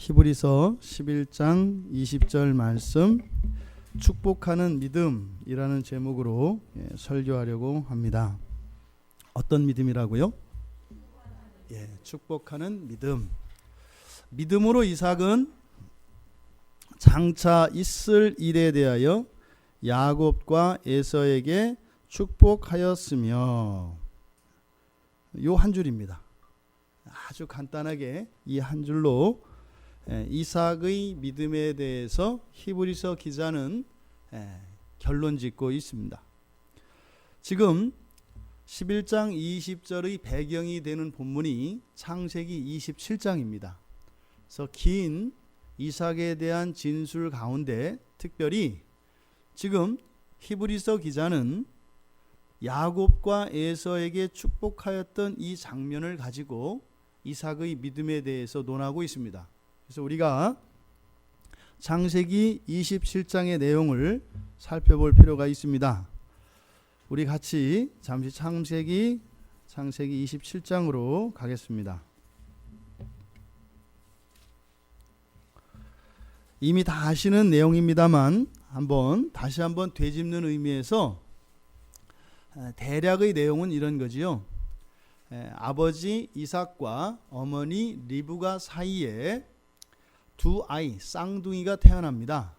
히브리서 11장 20절 말씀 축복하는 믿음이라는 제목으로 설교하려고 합니다. 어떤 믿음이라고요? 축복하는 믿음. 믿음으로 이삭은 장차 있을 일에 대하여 야곱과 에서에게 축복하였으며, 요 한 줄입니다. 아주 간단하게 이 한 줄로 이삭의 믿음에 대해서 히브리서 기자는 결론 짓고 있습니다. 지금 11장 20절의 배경이 되는 본문이 창세기 27장입니다. 그래서 긴 이삭에 대한 진술 가운데 특별히 지금 히브리서 기자는 야곱과 에서에게 축복하였던 이 장면을 가지고 이삭의 믿음에 대해서 논하고 있습니다. 그래서 우리가 창세기 27장의 내용을 살펴볼 필요가 있습니다. 우리 같이 잠시 창세기 27장으로 가겠습니다. 이미 다 아시는 내용입니다만 다시 한번 되짚는 의미에서 대략의 내용은 이런 거지요. 아버지 이삭과 어머니 리브가 사이에 두 아이, 쌍둥이가 태어납니다.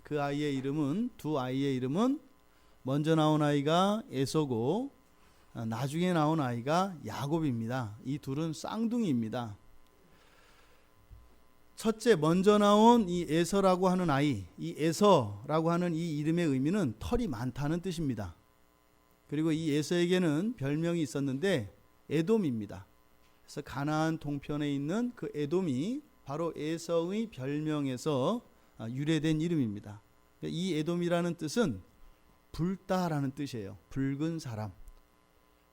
두 아이의 이름은 먼저 나온 아이가 에서고 나중에 나온 아이가 야곱입니다. 이 둘은 쌍둥이입니다. 첫째 먼저 나온 이 에서라고 하는 아이, 이 에서라고 하는 이 이름의 의미는 털이 많다는 뜻입니다. 그리고 이 에서에게는 별명이 있었는데 에돔입니다. 그래서 가나안 동편에 있는 그 에돔이 바로 에서의 별명에서 유래된 이름입니다. 이 에돔이라는 뜻은 붉다라는 뜻이에요. 붉은 사람.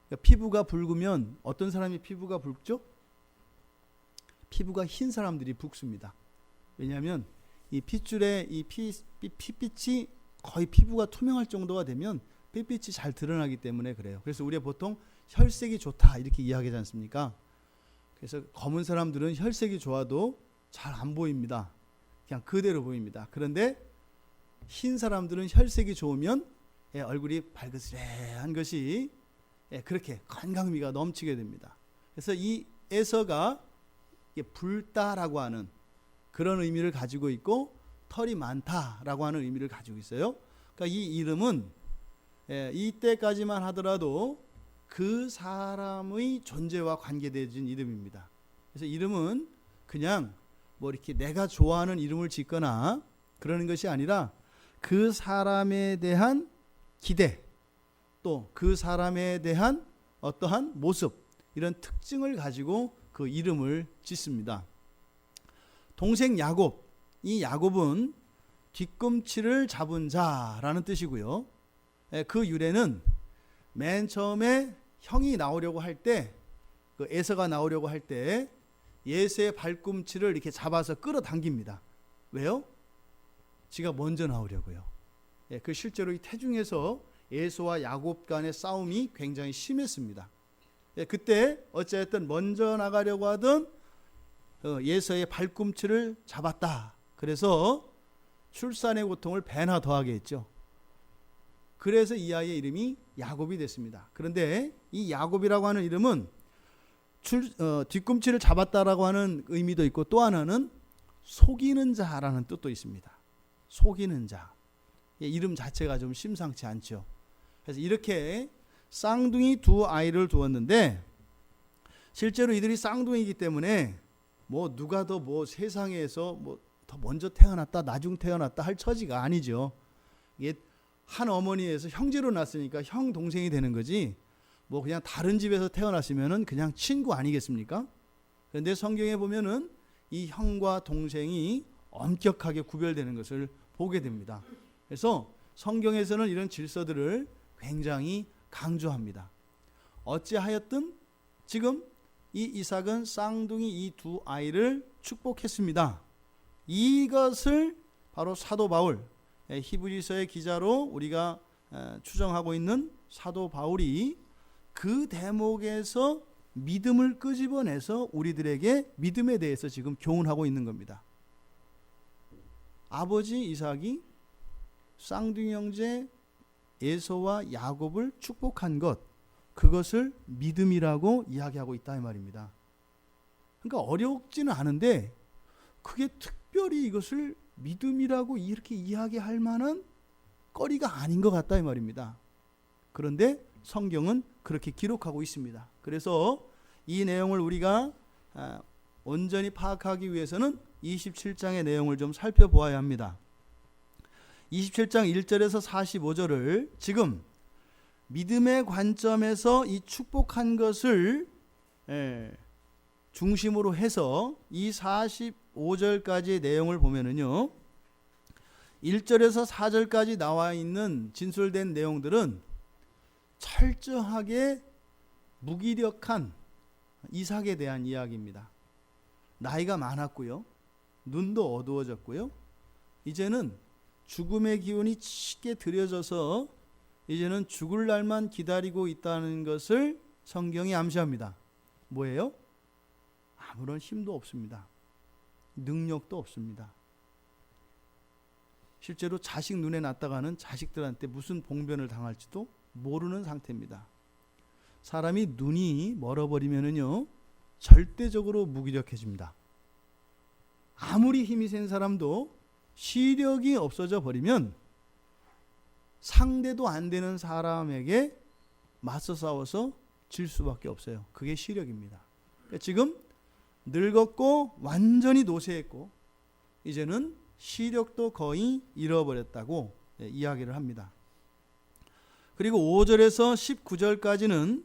그러니까 피부가 붉으면 어떤 사람이 피부가 붉죠? 피부가 흰 사람들이 붉습니다. 왜냐하면 이 핏줄에 이 핏빛이 거의 피부가 투명할 정도가 되면 핏빛이 잘 드러나기 때문에 그래요. 그래서 우리가 보통 혈색이 좋다 이렇게 이야기하지 않습니까? 그래서 검은 사람들은 혈색이 좋아도 잘 안 보입니다. 그냥 그대로 보입니다. 그런데 흰 사람들은 혈색이 좋으면 얼굴이 발그스레한 것이 그렇게 건강미가 넘치게 됩니다. 그래서 이 에서가 붉다라고 하는 그런 의미를 가지고 있고 털이 많다라고 하는 의미를 가지고 있어요. 그러니까 이 이름은 이때까지만 하더라도 그 사람의 존재와 관계되어진 이름입니다. 그래서 이름은 그냥 뭐 이렇게 내가 좋아하는 이름을 짓거나 그러는 것이 아니라 그 사람에 대한 기대, 또 그 사람에 대한 어떠한 모습, 이런 특징을 가지고 그 이름을 짓습니다. 동생 야곱, 이 야곱은 뒤꿈치를 잡은 자라는 뜻이고요. 그 유래는 맨 처음에 형이 나오려고 할 때, 그 에서가 나오려고 할 때 에서의 발꿈치를 이렇게 잡아서 끌어당깁니다. 왜요? 지가 먼저 나오려고요. 그 실제로 이 태중에서 에서와 야곱 간의 싸움이 굉장히 심했습니다. 그때 어찌됐든 먼저 나가려고 하던 에서의 발꿈치를 잡았다. 그래서 출산의 고통을 배나 더하게 했죠. 그래서 이 아이의 이름이 야곱이 됐습니다. 그런데 이 야곱이라고 하는 이름은 뒤꿈치를 잡았다라고 하는 의미도 있고, 또 하나는 속이는 자라는 뜻도 있습니다. 속이는 자. 이름 자체가 좀 심상치 않죠. 그래서 이렇게 쌍둥이 두 아이를 두었는데, 실제로 이들이 쌍둥이이기 때문에 뭐 누가 더 뭐 세상에서 뭐 더 먼저 태어났다 나중 태어났다 할 처지가 아니죠. 이게 한 어머니에서 형제로 났으니까 형 동생이 되는 거지, 뭐 그냥 다른 집에서 태어났으면은 그냥 친구 아니겠습니까? 그런데 성경에 보면은 이 형과 동생이 엄격하게 구별되는 것을 보게 됩니다. 그래서 성경에서는 이런 질서들을 굉장히 강조합니다. 어찌하였든 지금 이 이삭은 쌍둥이 이 두 아이를 축복했습니다. 이것을 바로 사도 바울, 히브리서의 기자로 우리가 추정하고 있는 사도 바울이 그 대목에서 믿음을 끄집어내서 우리들에게 믿음에 대해서 지금 교훈하고 있는 겁니다. 아버지 이삭이 쌍둥이 형제 에서와 야곱을 축복한 것, 그것을 믿음이라고 이야기하고 있다 이 말입니다. 그러니까 어렵지는 않은데 그게 특별히 이것을 믿음이라고 이렇게 이야기할 만한 거리가 아닌 것 같다 이 말입니다. 그런데 성경은 그렇게 기록하고 있습니다. 그래서 이 내용을 우리가 온전히 파악하기 위해서는 27장의 내용을 좀 살펴보아야 합니다. 27장 1절에서 45절을 지금 믿음의 관점에서 이 축복한 것을 중심으로 해서 이 45절까지의 내용을 보면은요, 1절에서 4절까지 나와 있는 진술된 내용들은 철저하게 무기력한 이삭에 대한 이야기입니다. 나이가 많았고요, 눈도 어두워졌고요, 이제는 죽음의 기운이 쉽게 들여져서 이제는 죽을 날만 기다리고 있다는 것을 성경이 암시합니다. 뭐예요? 아무런 힘도 없습니다. 능력도 없습니다. 실제로 자식 눈에 났다가는 자식들한테 무슨 봉변을 당할지도 모르는 상태입니다. 사람이 눈이 멀어버리면은요, 절대적으로 무기력해집니다. 아무리 힘이 센 사람도 시력이 없어져 버리면 상대도 안 되는 사람에게 맞서 싸워서 질 수밖에 없어요. 그게 시력입니다. 그러니까 지금 늙었고 완전히 노쇠했고 이제는 시력도 거의 잃어버렸다고 이야기를 합니다. 그리고 5절에서 19절까지는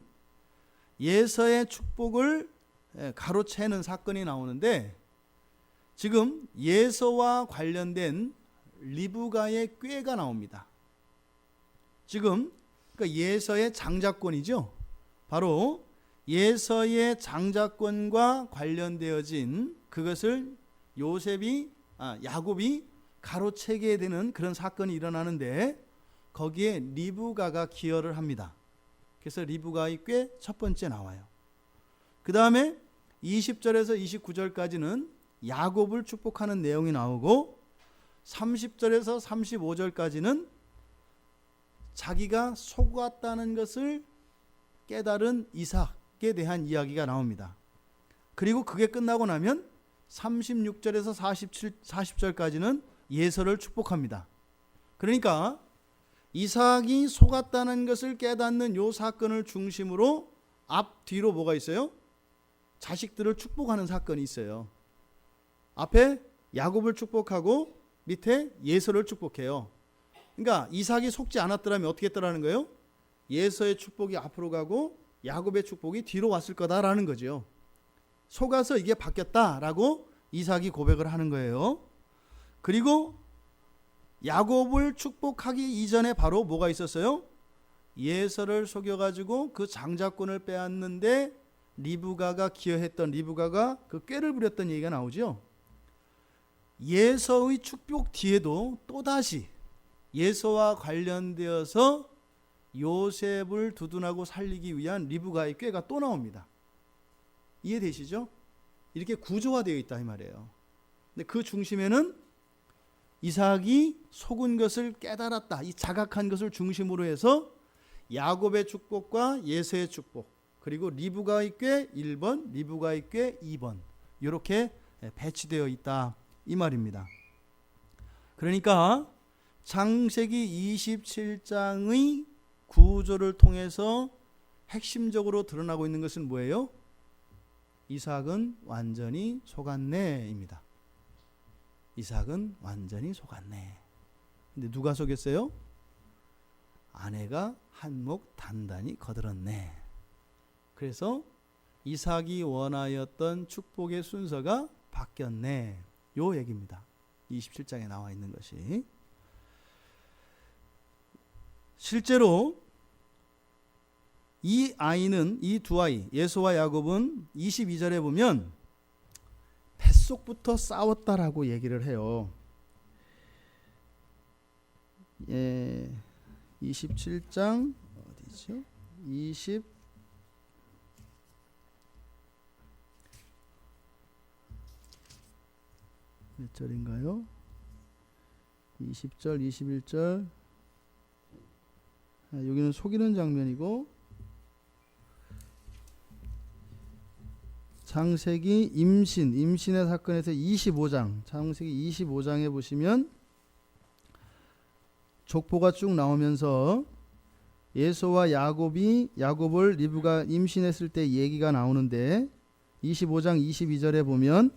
예서의 축복을 가로채는 사건이 나오는데, 지금 예서와 관련된 리브가의 꾀가 나옵니다. 지금 그러니까 예서의 장자권이죠. 바로 예서의 장자권과 관련되어진 그것을 야곱이 가로채게 되는 그런 사건이 일어나는데, 거기에 리브가가 기여를 합니다. 그래서 리브가의 꾀 첫 번째 나와요. 그 다음에 20절에서 29절까지는 야곱을 축복하는 내용이 나오고, 30절에서 35절까지는 자기가 속았다는 것을 깨달은 이삭에 대한 이야기가 나옵니다. 그리고 그게 끝나고 나면 36절에서 40절까지는 예서를 축복합니다. 그러니까 이삭이 속았다는 것을 깨닫는 요 사건을 중심으로 앞뒤로 뭐가 있어요? 자식들을 축복하는 사건이 있어요. 앞에 야곱을 축복하고 밑에 예서를 축복해요. 그러니까 이삭이 속지 않았더라면 어떻게 했더라는 거예요? 예서의 축복이 앞으로 가고 야곱의 축복이 뒤로 왔을 거다라는 거죠. 속아서 이게 바뀌었다라고 이삭이 고백을 하는 거예요. 그리고 야곱을 축복하기 이전에 바로 뭐가 있었어요? 예서를 속여가지고 그 장자권을 빼앗는데 리브가가 기여했던, 리브가가 그 꾀를 부렸던 얘기가 나오죠. 예서의 축복 뒤에도 또다시 예서와 관련되어서 요셉을 두둔하고 살리기 위한 리브가의 꾀가 또 나옵니다. 이해되시죠? 이렇게 구조화되어 있다 이 말이에요. 근데 그 중심에는 이삭이 속은 것을 깨달았다, 이 자각한 것을 중심으로 해서 야곱의 축복과 예서의 축복, 그리고 리브가의 꾀 1번, 리브가의 꾀 2번, 이렇게 배치되어 있다 이 말입니다. 그러니까 창세기 27장의 구조를 통해서 핵심적으로 드러나고 있는 것은 뭐예요? 이삭은 완전히 속았네입니다. 이삭은 완전히 속았네. 근데 누가 속였어요? 아내가 한몫 단단히 거들었네. 그래서 이삭이 원하였던 축복의 순서가 바뀌었네. 요 얘기입니다. 27장에 나와 있는 것이. 실제로 이 두 아이, 예서와 야곱은 22절에 보면 뱃속부터 싸웠다라고 얘기를 해요. 27장 어디죠? 몇 절인가요? 20절, 21절. 여기는 속이는 장면이고, 창세기 임신의 사건에서 25장, 창세기 25장에 보시면 족보가 쭉 나오면서 에서와 야곱을 리브가 임신했을 때 얘기가 나오는데, 25장 22절에 보면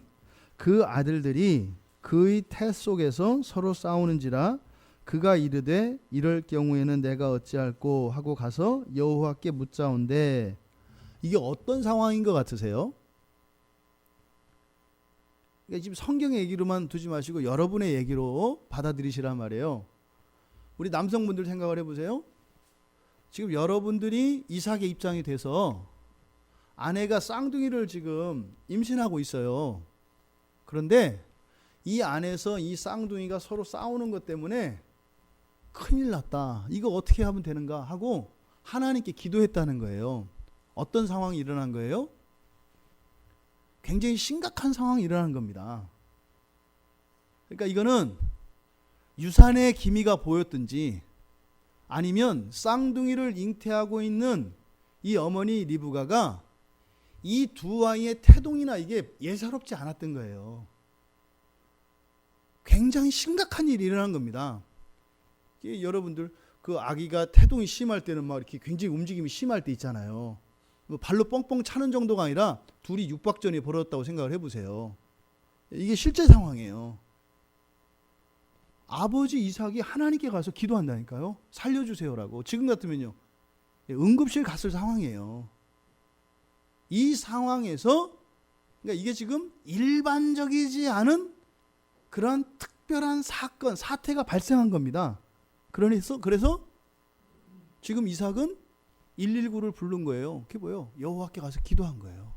그 아들들이 그의 태 속에서 서로 싸우는지라 그가 이르되 이럴 경우에는 내가 어찌할꼬 하고 가서 여호와께 묻자온대. 이게 어떤 상황인 것 같으세요? 그러니까 지금 성경의 얘기로만 두지 마시고 여러분의 얘기로 받아들이시란 말이에요. 우리 남성분들 생각을 해보세요. 지금 여러분들이 이삭의 입장이 돼서 아내가 쌍둥이를 지금 임신하고 있어요. 그런데 이 안에서 이 쌍둥이가 서로 싸우는 것 때문에 큰일 났다. 이거 어떻게 하면 되는가 하고 하나님께 기도했다는 거예요. 어떤 상황이 일어난 거예요? 굉장히 심각한 상황이 일어난 겁니다. 그러니까 이거는 유산의 기미가 보였든지 아니면 쌍둥이를 잉태하고 있는 이 어머니 리브가가 이 두 아이의 태동이나 이게 예사롭지 않았던 거예요. 굉장히 심각한 일이 일어난 겁니다. 여러분들 그 아기가 태동이 심할 때는 막 이렇게 굉장히 움직임이 심할 때 있잖아요. 발로 뻥뻥 차는 정도가 아니라 둘이 육박전이 벌어졌다고 생각을 해보세요. 이게 실제 상황이에요. 아버지 이삭이 하나님께 가서 기도한다니까요. 살려주세요라고. 지금 같으면요, 응급실 갔을 상황이에요. 이 상황에서 그러니까 이게 지금 일반적이지 않은 그런 특별한 사태가 발생한 겁니다. 그래서 지금 이삭은 119를 부른 거예요. 그게 뭐예요? 여호와께 가서 기도한 거예요.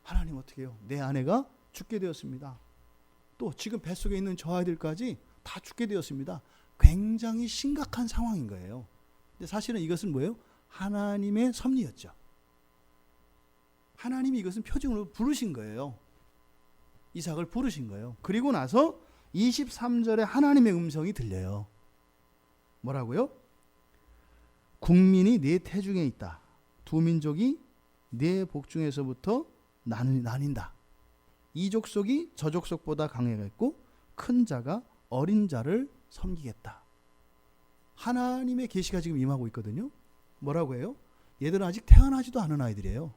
하나님 어떻게 해요? 내 아내가 죽게 되었습니다. 또 지금 뱃속에 있는 저 아이들까지 다 죽게 되었습니다. 굉장히 심각한 상황인 거예요. 근데 사실은 이것은 뭐예요? 하나님의 섭리였죠. 하나님이 이것은 표징으로 부르신 거예요. 이삭을 부르신 거예요. 그리고 나서 23절에 하나님의 음성이 들려요. 뭐라고요? 국민이 네 태중에 있다. 두 민족이 네 복중에서부터 나뉜다. 이 족속이 저 족속보다 강해겠고 큰 자가 어린 자를 섬기겠다. 하나님의 계시가 지금 임하고 있거든요. 뭐라고 해요? 얘들은 아직 태어나지도 않은 아이들이에요.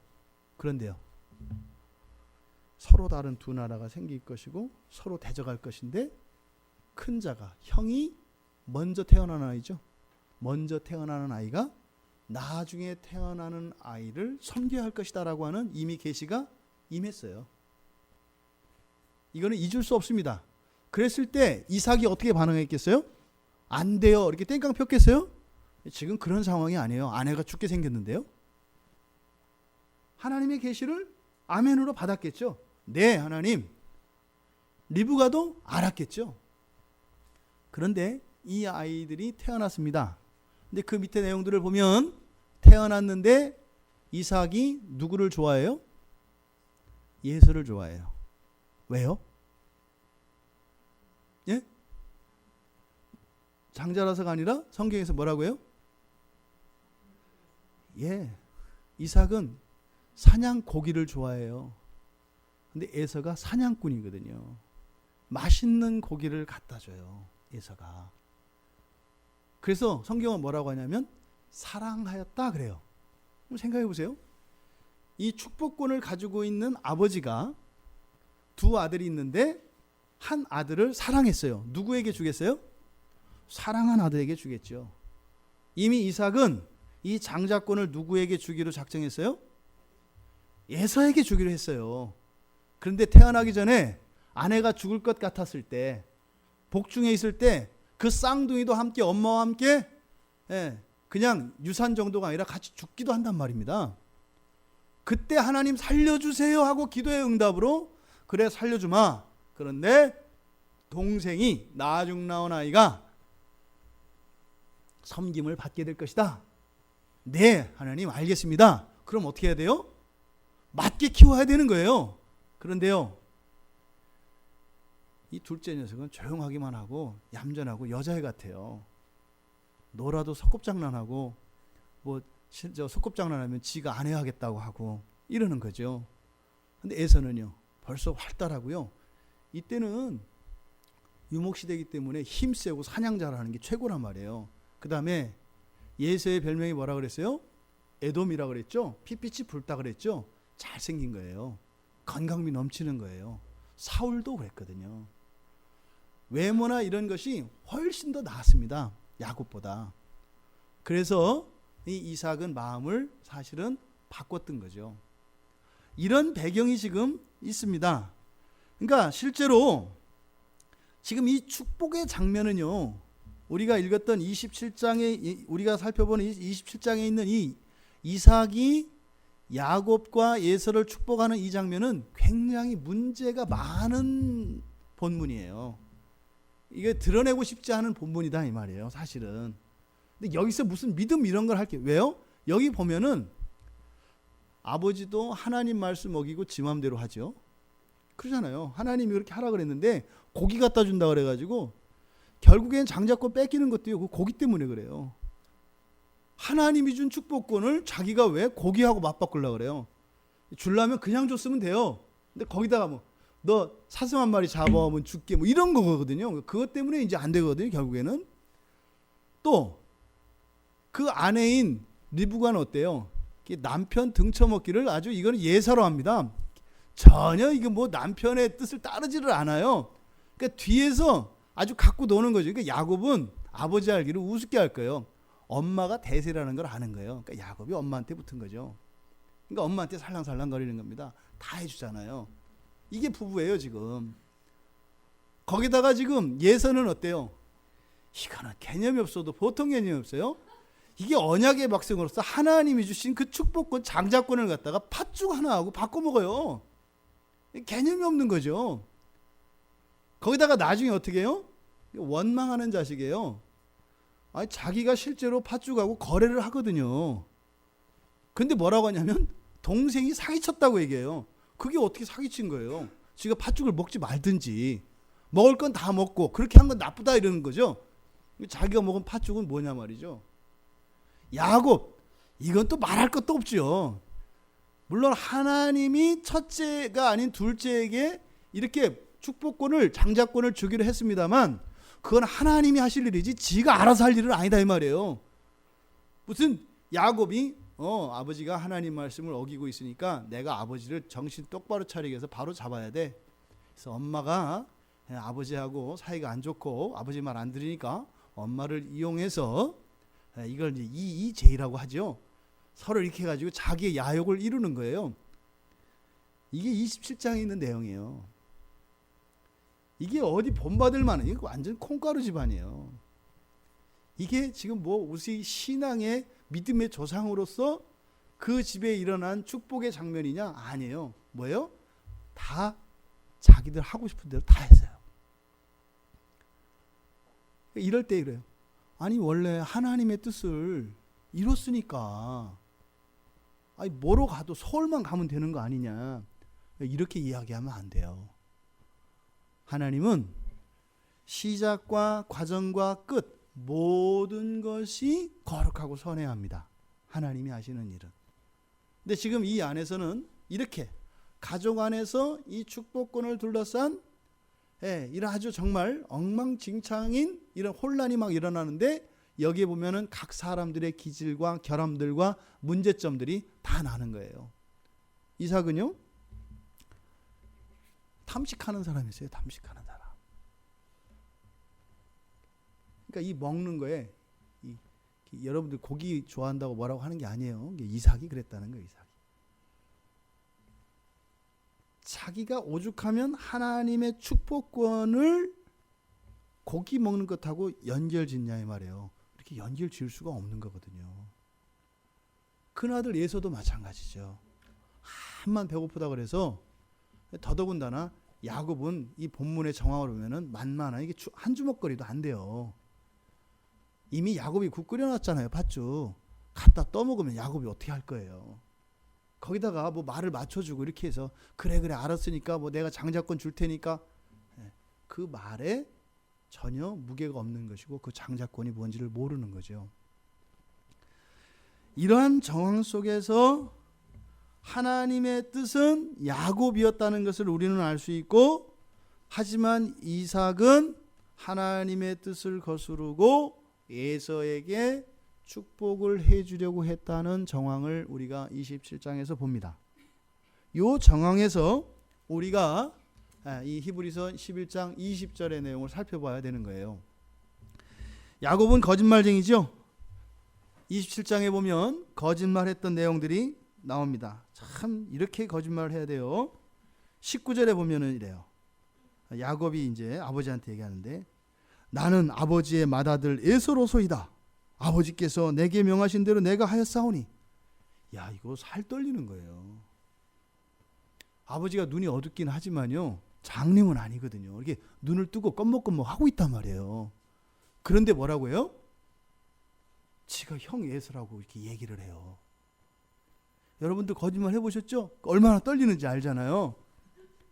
그런데요, 서로 다른 두 나라가 생길 것이고 서로 대적할 것인데 큰 자가, 형이 먼저 태어나는 아이죠. 먼저 태어나는 아이가 나중에 태어나는 아이를 섬겨야 할 것이다 라고 하는 이미 계시가 임했어요. 이거는 잊을 수 없습니다. 그랬을 때 이삭이 어떻게 반응했겠어요? 안 돼요 이렇게 땡깡 폈겠어요? 지금 그런 상황이 아니에요. 아내가 죽게 생겼는데요. 하나님의 계시를 아멘으로 받았겠죠. 네 하나님. 리브가도 알았겠죠. 그런데 이 아이들이 태어났습니다. 근데 그 밑에 내용들을 보면 태어났는데 이삭이 누구를 좋아해요? 예서를 좋아해요. 왜요? 예? 장자라서가 아니라 성경에서 뭐라고 해요? 예. 이삭은 사냥 고기를 좋아해요. 근데 에서가 사냥꾼이거든요. 맛있는 고기를 갖다 줘요. 에서가. 그래서 성경은 뭐라고 하냐면 사랑하였다 그래요. 생각해 보세요. 이 축복권을 가지고 있는 아버지가 두 아들이 있는데 한 아들을 사랑했어요. 누구에게 주겠어요? 사랑한 아들에게 주겠죠. 이미 이삭은 이 장자권을 누구에게 주기로 작정했어요? 에서에게 주기로 했어요. 그런데 태어나기 전에 아내가 죽을 것 같았을 때, 복중에 있을 때 그 쌍둥이도 함께 엄마와 함께 그냥 유산 정도가 아니라 같이 죽기도 한단 말입니다. 그때 하나님 살려주세요 하고 기도의 응답으로 그래 살려주마. 그런데 동생이 나중 나온 아이가 섬김을 받게 될 것이다. 네 하나님 알겠습니다. 그럼 어떻게 해야 돼요? 맞게 키워야 되는 거예요. 그런데요, 이 둘째 녀석은 조용하기만 하고 얌전하고 여자애 같아요. 놀아도 소꿉장난하고 뭐 저 소꿉장난하면 지가 안 해야겠다고 하고 이러는 거죠. 근데 에서는요 벌써 활달하고요. 이때는 유목시대이기 때문에 힘세고 사냥자라는 게 최고란 말이에요. 그 다음에 예서의 별명이 뭐라 그랬어요? 에돔이라 그랬죠. 핏빛이 붉다 그랬죠. 잘생긴 거예요. 건강미 넘치는 거예요. 사울도 그랬거든요. 외모나 이런 것이 훨씬 더 나았습니다. 야곱보다. 그래서 이 이삭은 마음을 사실은 바꿨던 거죠. 이런 배경이 지금 있습니다. 그러니까 실제로 지금 이 축복의 장면은요, 우리가 읽었던 27장에 우리가 살펴보는 27장에 있는 이 이삭이 야곱과 에서를 축복하는 이 장면은 굉장히 문제가 많은 본문이에요. 이게 드러내고 싶지 않은 본문이다 이 말이에요, 사실은. 근데 여기서 무슨 믿음 이런 걸 할게요. 왜요? 여기 보면은 아버지도 하나님 말씀 먹이고 지 맘대로 하죠. 그러잖아요. 하나님이 그렇게 하라 그랬는데 고기 갖다 준다 그래가지고 결국엔 장자권 뺏기는 것도요, 그 고기 때문에 그래요. 하나님이 준 축복권을 자기가 왜 고기하고 맞바꾸려고 그래요. 주려면 그냥 줬으면 돼요. 근데 거기다가 뭐 너 사슴 한 마리 잡아오면 줄게 뭐 이런 거거든요. 그것 때문에 이제 안 되거든요, 결국에는. 또 그 아내인 리브가는 어때요? 남편 등쳐먹기를 아주 이거는 예사로 합니다. 전혀 이게 뭐 남편의 뜻을 따르지를 않아요. 그러니까 뒤에서 아주 갖고 노는 거죠. 그러니까 야곱은 아버지 알기를 우습게 할 거예요. 엄마가 대세라는 걸 아는 거예요. 그러니까 야곱이 엄마한테 붙은 거죠. 그러니까 엄마한테 살랑살랑 거리는 겁니다. 다 해주잖아요. 이게 부부예요 지금. 거기다가 지금 예서는 어때요? 이거는 개념이 없어도 보통 개념이 없어요. 이게 언약의 백성으로서 하나님이 주신 그 축복권 장자권을 갖다가 팥죽 하나하고 바꿔 먹어요. 개념이 없는 거죠. 거기다가 나중에 어떻게 해요? 원망하는 자식이에요. 아니, 자기가 실제로 팥죽하고 거래를 하거든요. 근데 뭐라고 하냐면 동생이 사기쳤다고 얘기해요. 그게 어떻게 사기친 거예요? 지가 팥죽을 먹지 말든지 먹을 건 다 먹고 그렇게 한 건 나쁘다 이러는 거죠. 자기가 먹은 팥죽은 뭐냐 말이죠. 야곱, 이건 또 말할 것도 없죠. 물론 하나님이 첫째가 아닌 둘째에게 이렇게 축복권을 장자권을 주기로 했습니다만 그건 하나님이 하실 일이지 지가 알아서 할 일은 아니다 이 말이에요. 무슨 야곱이 아버지가 하나님 말씀을 어기고 있으니까 내가 아버지를 정신 똑바로 차리게 해서 바로 잡아야 돼. 그래서 엄마가 아버지하고 사이가 안 좋고 아버지 말 안 들으니까 엄마를 이용해서 이걸 이제 이제이라고 하죠. 서로 이렇게 해가지고 자기의 야욕을 이루는 거예요. 이게 27장에 있는 내용이에요. 이게 어디 본받을 만한, 이거 완전 콩가루 집안이에요. 이게 지금 뭐 우리 신앙의 믿음의 조상으로서 그 집에 일어난 축복의 장면이냐? 아니에요. 뭐예요? 다 자기들 하고 싶은 대로 다 했어요. 이럴 때 이래요. 아니 원래 하나님의 뜻을 이뤘으니까 아니 뭐로 가도 서울만 가면 되는 거 아니냐, 이렇게 이야기하면 안 돼요. 하나님은 시작과 과정과 끝 모든 것이 거룩하고 선해야 합니다. 하나님이 하시는 일은. 근데 지금 이 안에서는 이렇게 가족 안에서 이 축복권을 둘러싼 이런 아주 정말 엉망진창인 이런 혼란이 막 일어나는데 여기에 보면은 각 사람들의 기질과 결함들과 문제점들이 다 나는 거예요. 이삭은요, 탐식하는 사람이었어요. 탐식하는 사람. 그러니까 이 먹는 거에 여러분들 고기 좋아한다고 뭐라고 하는 게 아니에요. 이삭이 그랬다는 거예요. 이삭이. 자기가 오죽하면 하나님의 축복권을 고기 먹는 것하고 연결짓냐 이 말이에요. 이렇게 연결 지을 수가 없는 거거든요. 큰아들 예서도 마찬가지죠. 한만 배고프다 그래서, 더더군다나 야곱은 이 본문의 정황을 보면은 만만한, 이게 한 주먹거리도 안 돼요. 이미 야곱이 국 끓여놨잖아요. 팥죽 갖다 떠먹으면 야곱이 어떻게 할 거예요. 거기다가 뭐 말을 맞춰주고 이렇게 해서 그래 알았으니까 뭐 내가 장자권 줄 테니까, 그 말에 전혀 무게가 없는 것이고 그 장자권이 뭔지를 모르는 거죠. 이러한 정황 속에서 하나님의 뜻은 야곱이었다는 것을 우리는 알 수 있고, 하지만 이삭은 하나님의 뜻을 거스르고 에서에게 축복을 해주려고 했다는 정황을 우리가 27장에서 봅니다. 이 정황에서 우리가 이 히브리서 11장 20절의 내용을 살펴봐야 되는 거예요. 야곱은 거짓말쟁이죠. 27장에 보면 거짓말했던 내용들이 나옵니다. 참 이렇게 거짓말을 해야 돼요. 19절에 보면은 이래요. 야곱이 이제 아버지한테 얘기하는데, 나는 아버지의 맏아들 에서로소이다. 아버지께서 내게 명하신 대로 내가 하였사오니. 야, 이거 살 떨리는 거예요. 아버지가 눈이 어둡긴 하지만요, 장님은 아니거든요. 이렇게 눈을 뜨고 껌먹껌먹 하고 있단 말이에요. 그런데 뭐라고 해요? 지가 형 에서라고 이렇게 얘기를 해요. 여러분들 거짓말 해보셨죠? 얼마나 떨리는지 알잖아요.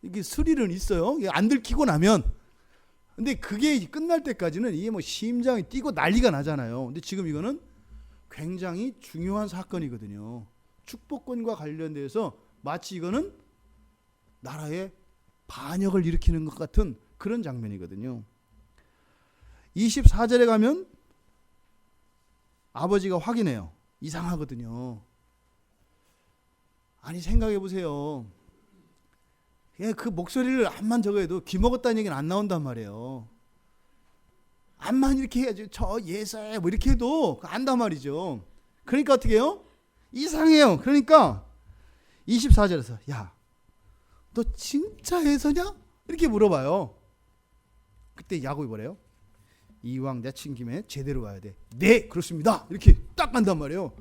이게 스릴은 있어요. 안 들키고 나면. 근데 그게 끝날 때까지는 이게 뭐 심장이 뛰고 난리가 나잖아요. 근데 지금 이거는 굉장히 중요한 사건이거든요. 축복권과 관련돼서 마치 이거는 나라의 반역을 일으키는 것 같은 그런 장면이거든요. 24절에 가면 아버지가 확인해요. 이상하거든요. 아니, 생각해 보세요. 그 목소리를 암만 저거 해도 기먹었다는 얘기는 안 나온단 말이에요. 암만 이렇게 해야지, 저 예사에 뭐 이렇게 해도 안단 말이죠. 그러니까 어떻게 해요? 이상해요. 그러니까 24절에서 야, 너 진짜 예서냐? 이렇게 물어봐요. 그때 야곱이 뭐래요? 이왕 내친 김에 제대로 가야 돼. 네, 그렇습니다. 이렇게 딱 간단 말이에요.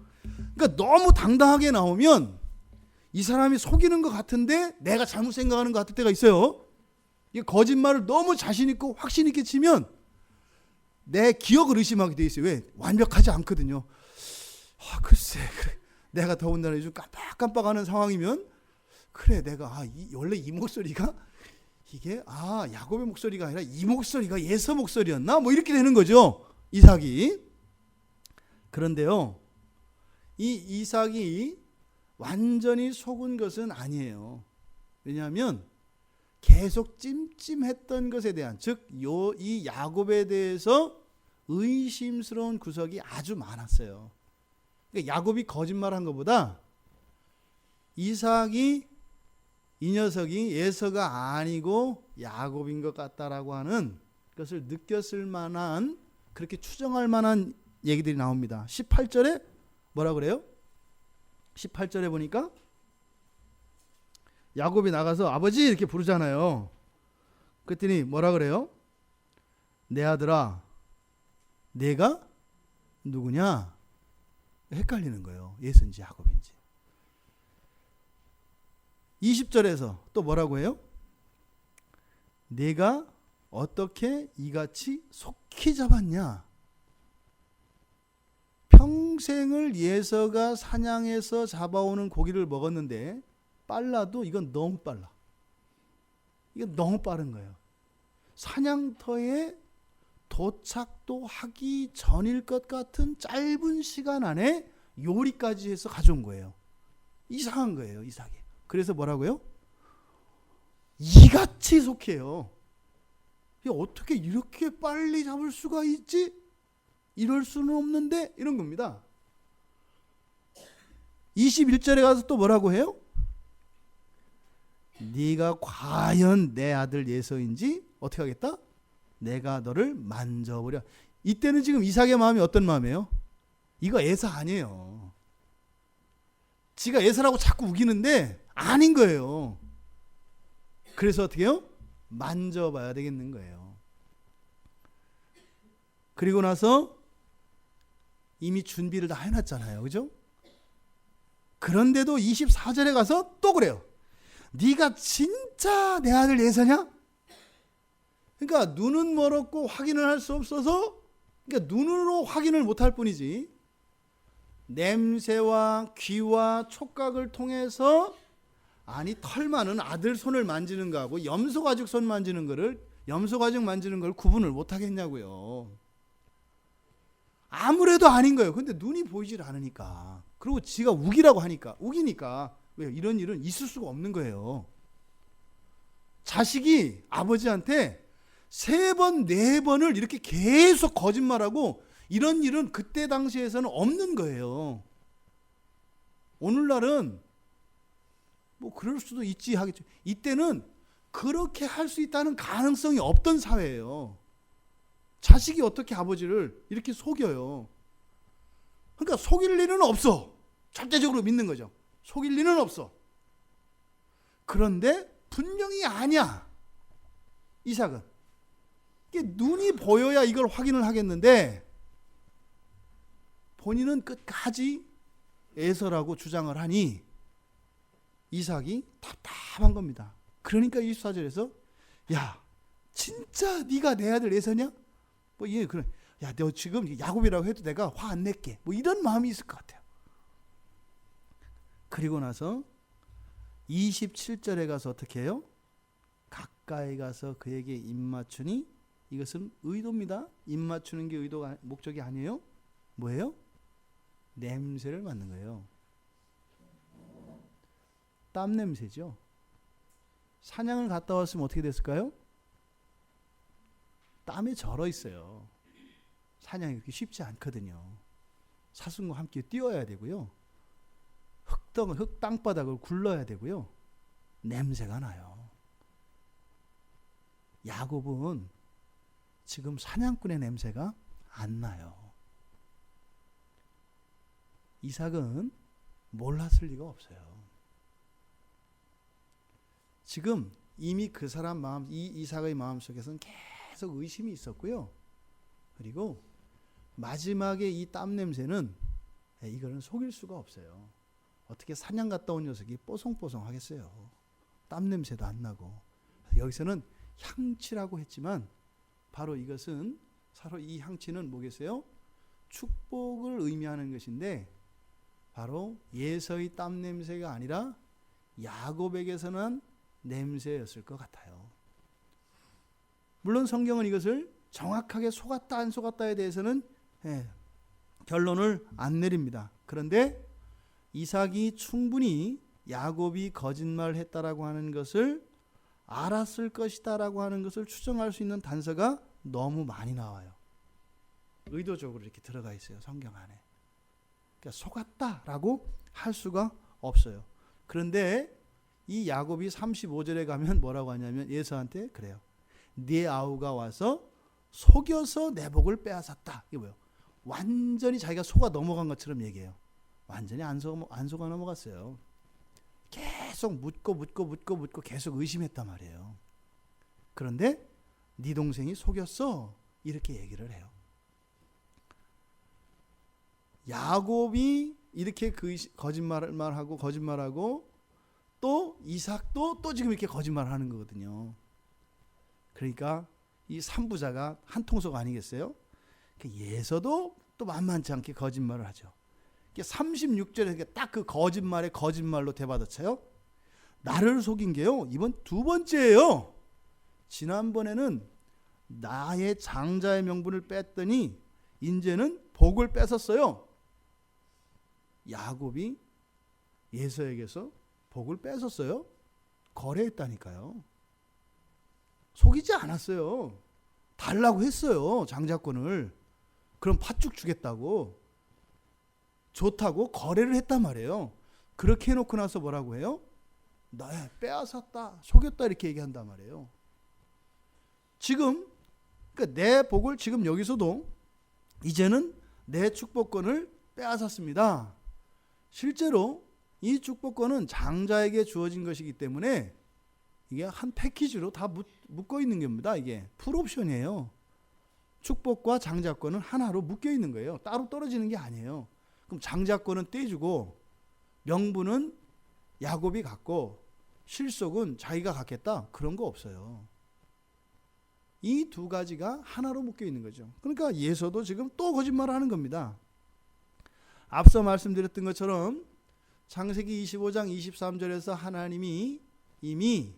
그러니까 너무 당당하게 나오면 이 사람이 속이는 것 같은데 내가 잘못 생각하는 것 같을 때가 있어요. 이게 거짓말을 너무 자신 있고 확신 있게 치면 내 기억을 의심하게 돼 있어요. 왜? 완벽하지 않거든요. 글쎄, 그래. 내가 더군다나 요즘 깜빡깜빡하는 상황이면, 그래, 내가 원래 이 목소리가 이게 야곱의 목소리가 아니라 이 목소리가 예서 목소리였나? 뭐 이렇게 되는 거죠, 이삭이. 그런데요, 이 이삭이 완전히 속은 것은 아니에요. 왜냐하면 계속 찜찜했던 것에 대한, 즉 이 야곱에 대해서 의심스러운 구석이 아주 많았어요. 그러니까 야곱이 거짓말한 것보다 이삭이 이 녀석이 에서가 아니고 야곱인 것 같다라고 하는 것을 느꼈을 만한, 그렇게 추정할 만한 얘기들이 나옵니다. 18절에 뭐라 그래요? 18절에 보니까 야곱이 나가서 아버지 이렇게 부르잖아요. 그랬더니 뭐라 그래요? 내 아들아, 내가 누구냐? 헷갈리는 거예요. 예서인지 야곱인지. 20절에서 또 뭐라고 해요? 내가 어떻게 이같이 속히 잡았냐? 평생을 예서가 사냥해서 잡아오는 고기를 먹었는데 빨라도 이건 너무 빨라. 이건 너무 빠른 거예요. 사냥터에 도착도 하기 전일 것 같은 짧은 시간 안에 요리까지 해서 가져온 거예요. 이상한 거예요, 이삭이. 그래서 뭐라고요? 이같이 속해요. 어떻게 이렇게 빨리 잡을 수가 있지? 이럴 수는 없는데, 이런 겁니다. 21절에 가서 또 뭐라고 해요? 네가 과연 내 아들 예서인지 어떻게 하겠다? 내가 너를 만져보려. 이때는 지금 이삭의 마음이 어떤 마음이에요? 이거 에서 아니에요. 지가 에서라고 자꾸 우기는데 아닌 거예요. 그래서 어떻게 해요? 만져봐야 되겠는 거예요. 그리고 나서 이미 준비를 다 해놨잖아요. 그죠? 그런데도 24절에 가서 또 그래요. 네가 진짜 내 아들 예서냐? 그러니까 눈은 멀었고 확인을 할 수 없어서, 그러니까 눈으로 확인을 못할 뿐이지 냄새와 귀와 촉각을 통해서, 아니 털 많은 아들 손을 만지는 거하고 염소 가죽 손 만지는 거를 염소 가죽 만지는 걸 구분을 못 하겠냐고요. 아무래도 아닌 거예요. 근데 눈이 보이질 않으니까. 그리고 지가 우기니까 왜요? 이런 일은 있을 수가 없는 거예요. 자식이 아버지한테 3번, 4번을 이렇게 계속 거짓말하고 이런 일은 그때 당시에서는 없는 거예요. 오늘날은 뭐 그럴 수도 있지 하겠죠. 이때는 그렇게 할 수 있다는 가능성이 없던 사회예요. 자식이 어떻게 아버지를 이렇게 속여요. 그러니까 속일 리는 없어. 절대적으로 믿는 거죠. 속일 리는 없어. 그런데 분명히 아니야. 이삭은. 이게 눈이 보여야 이걸 확인을 하겠는데 본인은 끝까지 에서라고 주장을 하니 이삭이 답답한 겁니다. 그러니까 24절에서 야 진짜 네가 내 아들 에서냐? 뭐 예, 그래. 야 너 지금 야곱이라고 해도 내가 화 안 낼게. 뭐 이런 마음이 있을 것 같아요. 그리고 나서 27절에 가서 어떻게 해요? 가까이 가서 그에게 입 맞추니 이것은 의도입니다. 입 맞추는 게 의도가 목적이 아니에요. 뭐예요? 냄새를 맡는 거예요. 땀 냄새죠. 사냥을 갔다 왔으면 어떻게 됐을까요? 땀에 절어 있어요. 사냥이 그렇게 쉽지 않거든요. 사슴과 함께 뛰어야 되고요. 흙 땅바닥을 굴러야 되고요. 냄새가 나요. 야곱은 지금 사냥꾼의 냄새가 안 나요. 이삭은 몰랐을 리가 없어요. 지금 이미 그 사람 마음, 이 이삭의 마음속에서는 계속 의심이 있었고요. 그리고 마지막에 이 땀 냄새는 이거는 속일 수가 없어요. 어떻게 사냥 갔다 온 녀석이 뽀송뽀송 하겠어요. 땀 냄새도 안 나고. 여기서는 향치라고 했지만 바로 이것은 바로 이 향치는 뭐겠어요? 축복을 의미하는 것인데 바로 예서의 땀 냄새가 아니라 야곱에게서는 냄새였을 것 같아요. 물론 성경은 이것을 정확하게 속았다 안 속았다에 대해서는 결론을 안 내립니다. 그런데 이삭이 충분히 야곱이 거짓말했다라고 하는 것을 알았을 것이다라고 하는 것을 추정할 수 있는 단서가 너무 많이 나와요. 의도적으로 이렇게 들어가 있어요. 성경 안에. 그러니까 속았다라고 할 수가 없어요. 그런데 이 야곱이 35절에 가면 뭐라고 하냐면 예서한테 그래요. 네 아우가 와서 속여서 내 복을 빼앗았다. 이게 뭐예요? 완전히 자기가 속아 넘어간 것처럼 얘기해요. 완전히 안 속아 넘어갔어요. 계속 묻고 계속 의심했단 말이에요. 그런데 네 동생이 속였어. 이렇게 얘기를 해요. 야곱이 이렇게 거짓말하고 또 이삭도 또 지금 이렇게 거짓말하는 거거든요. 그러니까 이 3부자가 한 통속 아니겠어요? 예서도 또 만만치 않게 거짓말을 하죠. 36절에 딱 그 거짓말에 거짓말로 대받아쳐요. 나를 속인 게요. 이번 2번째예요. 지난번에는 나의 장자의 명분을 뺐더니 이제는 복을 뺏었어요. 야곱이 예서에게서 복을 뺏었어요. 거래했다니까요. 속이지 않았어요. 달라고 했어요. 장자권을. 그럼 팥죽 주겠다고. 좋다고 거래를 했단 말이에요. 그렇게 해놓고 나서 뭐라고 해요? 나 빼앗았다, 속였다 이렇게 얘기한단 말이에요. 지금 그러니까 내 복을 지금 여기서도 이제는 내 축복권을 빼앗았습니다. 실제로 이 축복권은 장자에게 주어진 것이기 때문에 이게 한 패키지로 다 묶어 있는 겁니다. 이게 풀옵션이에요. 축복과 장자권은 하나로 묶여 있는 거예요. 따로 떨어지는 게 아니에요. 그럼 장자권은 떼주고 명분은 야곱이 갖고 실속은 자기가 갖겠다. 그런 거 없어요. 이 두 가지가 하나로 묶여 있는 거죠. 그러니까 예서도 지금 또 거짓말을 하는 겁니다. 앞서 말씀드렸던 것처럼 창세기 25장 23절에서 하나님이 이미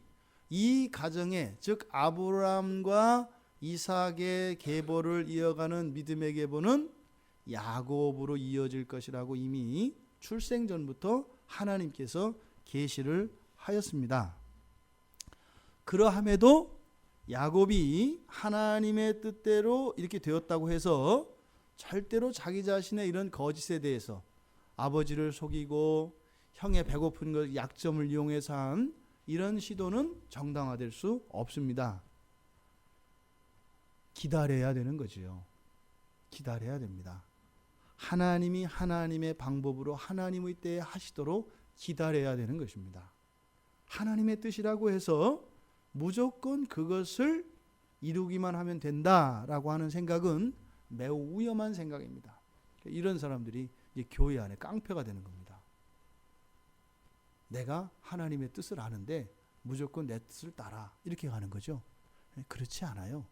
이 가정에, 즉 아브라함과 이삭의 계보를 이어가는 믿음의 계보는 야곱으로 이어질 것이라고 이미 출생 전부터 하나님께서 계시를 하였습니다. 그러함에도 야곱이 하나님의 뜻대로 이렇게 되었다고 해서 절대로 자기 자신의 이런 거짓에 대해서 아버지를 속이고 형의 배고픈 것 약점을 이용해서 한 이런 시도는 정당화될 수 없습니다. 기다려야 되는 거지요. 기다려야 됩니다. 하나님이 하나님의 방법으로 하나님의 때에 하시도록 기다려야 되는 것입니다. 하나님의 뜻이라고 해서 무조건 그것을 이루기만 하면 된다라고 하는 생각은 매우 위험한 생각입니다. 이런 사람들이 이제 교회 안에 깡패가 되는 겁니다. 내가 하나님의 뜻을 아는데 무조건 내 뜻을 따라 이렇게 가는 거죠. 그렇지 않아요.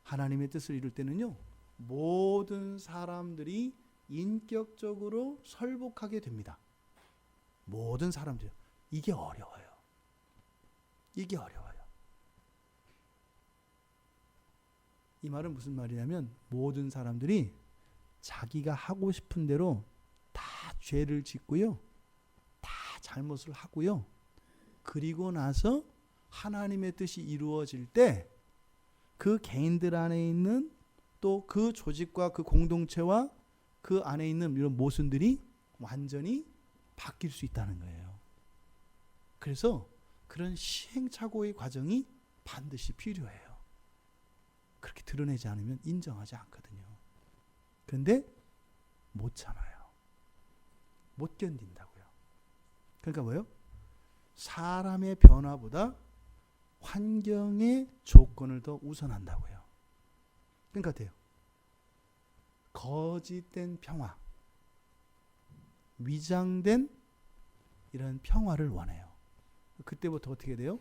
하나님의 뜻을 이룰 때는요, 모든 사람들이 인격적으로 설복하게 됩니다. 모든 사람들. 이게 어려워요. 이게 어려워요. 이 말은 무슨 말이냐면 모든 사람들이 자기가 하고 싶은 대로 다 죄를 짓고요, 다 잘못을 하고요, 그리고 나서 하나님의 뜻이 이루어질 때 그 개인들 안에 있는 또 그 조직과 그 공동체와 그 안에 있는 이런 모순들이 완전히 바뀔 수 있다는 거예요. 그래서 그런 시행착오의 과정이 반드시 필요해요. 그렇게 드러내지 않으면 인정하지 않거든요. 그런데 못 참아요. 못 견딘다고요. 그러니까 뭐예요? 사람의 변화보다 환경의 조건을 더 우선한다고요. 그러니까 돼요. 거짓된 평화, 위장된 이런 평화를 원해요. 그때부터 어떻게 돼요?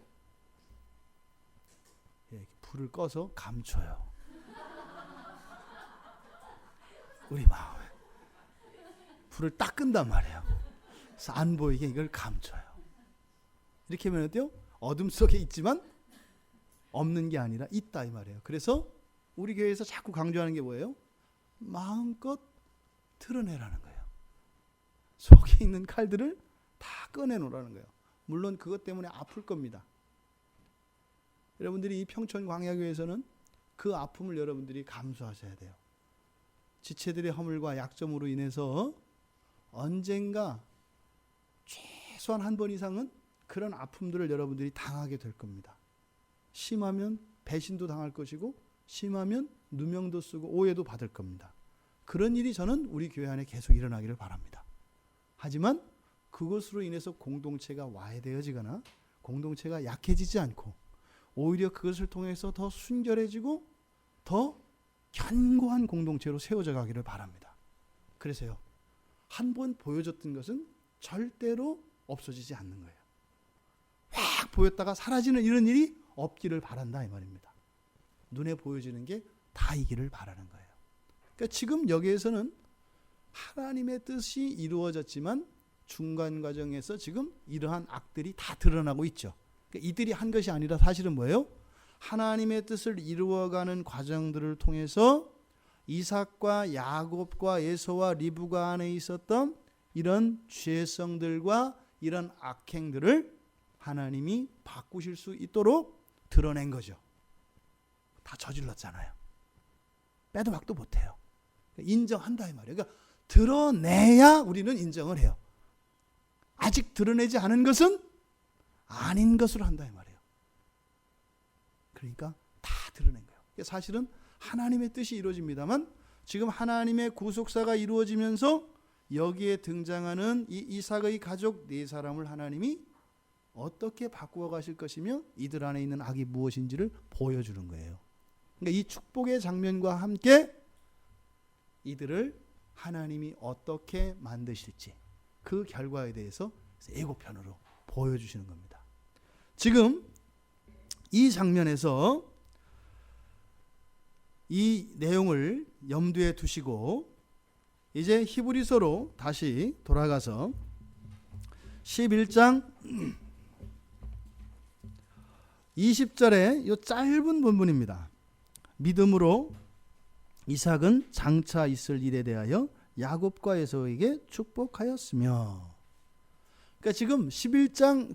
불을 꺼서 감춰요. 우리 마음에 불을 딱 끈단 말이에요. 그래서 안 보이게 이걸 감춰요. 이렇게 하면 어때요? 어둠 속에 있지만 없는 게 아니라 있다 이 말이에요. 그래서 우리 교회에서 자꾸 강조하는 게 뭐예요? 마음껏 드러내라는 거예요. 속에 있는 칼들을 다 꺼내놓으라는 거예요. 물론 그것 때문에 아플 겁니다. 여러분들이 이 평촌 광야교회에서는 그 아픔을 여러분들이 감수하셔야 돼요. 지체들의 허물과 약점으로 인해서 언젠가 최소한 한 번 이상은 그런 아픔들을 여러분들이 당하게 될 겁니다. 심하면 배신도 당할 것이고 심하면 누명도 쓰고 오해도 받을 겁니다. 그런 일이 저는 우리 교회 안에 계속 일어나기를 바랍니다. 하지만 그것으로 인해서 공동체가 와해되어지거나 공동체가 약해지지 않고 오히려 그것을 통해서 더 순결해지고 더 견고한 공동체로 세워져 가기를 바랍니다. 그래서요, 한 번 보여줬던 것은 절대로 없어지지 않는 거예요. 확 보였다가 사라지는 이런 일이 없기를 바란다 이 말입니다. 눈에 보여지는 게 다이기를 바라는 거예요. 그러니까 지금 여기에서는 하나님의 뜻이 이루어졌지만 중간 과정에서 지금 이러한 악들이 다 드러나고 있죠. 그러니까 이들이 한 것이 아니라 사실은 뭐예요? 하나님의 뜻을 이루어가는 과정들을 통해서 이삭과 야곱과 에서와 리브가 안에 있었던 이런 죄성들과 이런 악행들을 하나님이 바꾸실 수 있도록 드러낸 거죠. 다 저질렀잖아요. 빼도 박도 못해요. 인정한다 이 말이에요. 그러니까 드러내야 우리는 인정을 해요. 아직 드러내지 않은 것은 아닌 것으로 한다 이 말이에요. 그러니까 다 드러낸 거예요. 사실은 하나님의 뜻이 이루어집니다만 지금 하나님의 구속사가 이루어지면서 여기에 등장하는 이 이삭의 가족 네 사람을 하나님이 어떻게 바꾸어 가실 것이며 이들 안에 있는 악이 무엇인지를 보여주는 거예요. 그러니까 이 축복의 장면과 함께 이들을 하나님이 어떻게 만드실지 그 결과에 대해서 예고편으로 보여주시는 겁니다. 지금 이 장면에서 이 내용을 염두에 두시고 이제 히브리서로 다시 돌아가서 11장 20절에 이 짧은 본문입니다. 믿음으로 이삭은 장차 있을 일에 대하여 야곱과 에사우에게 축복하였으며. 그러니까 지금 11장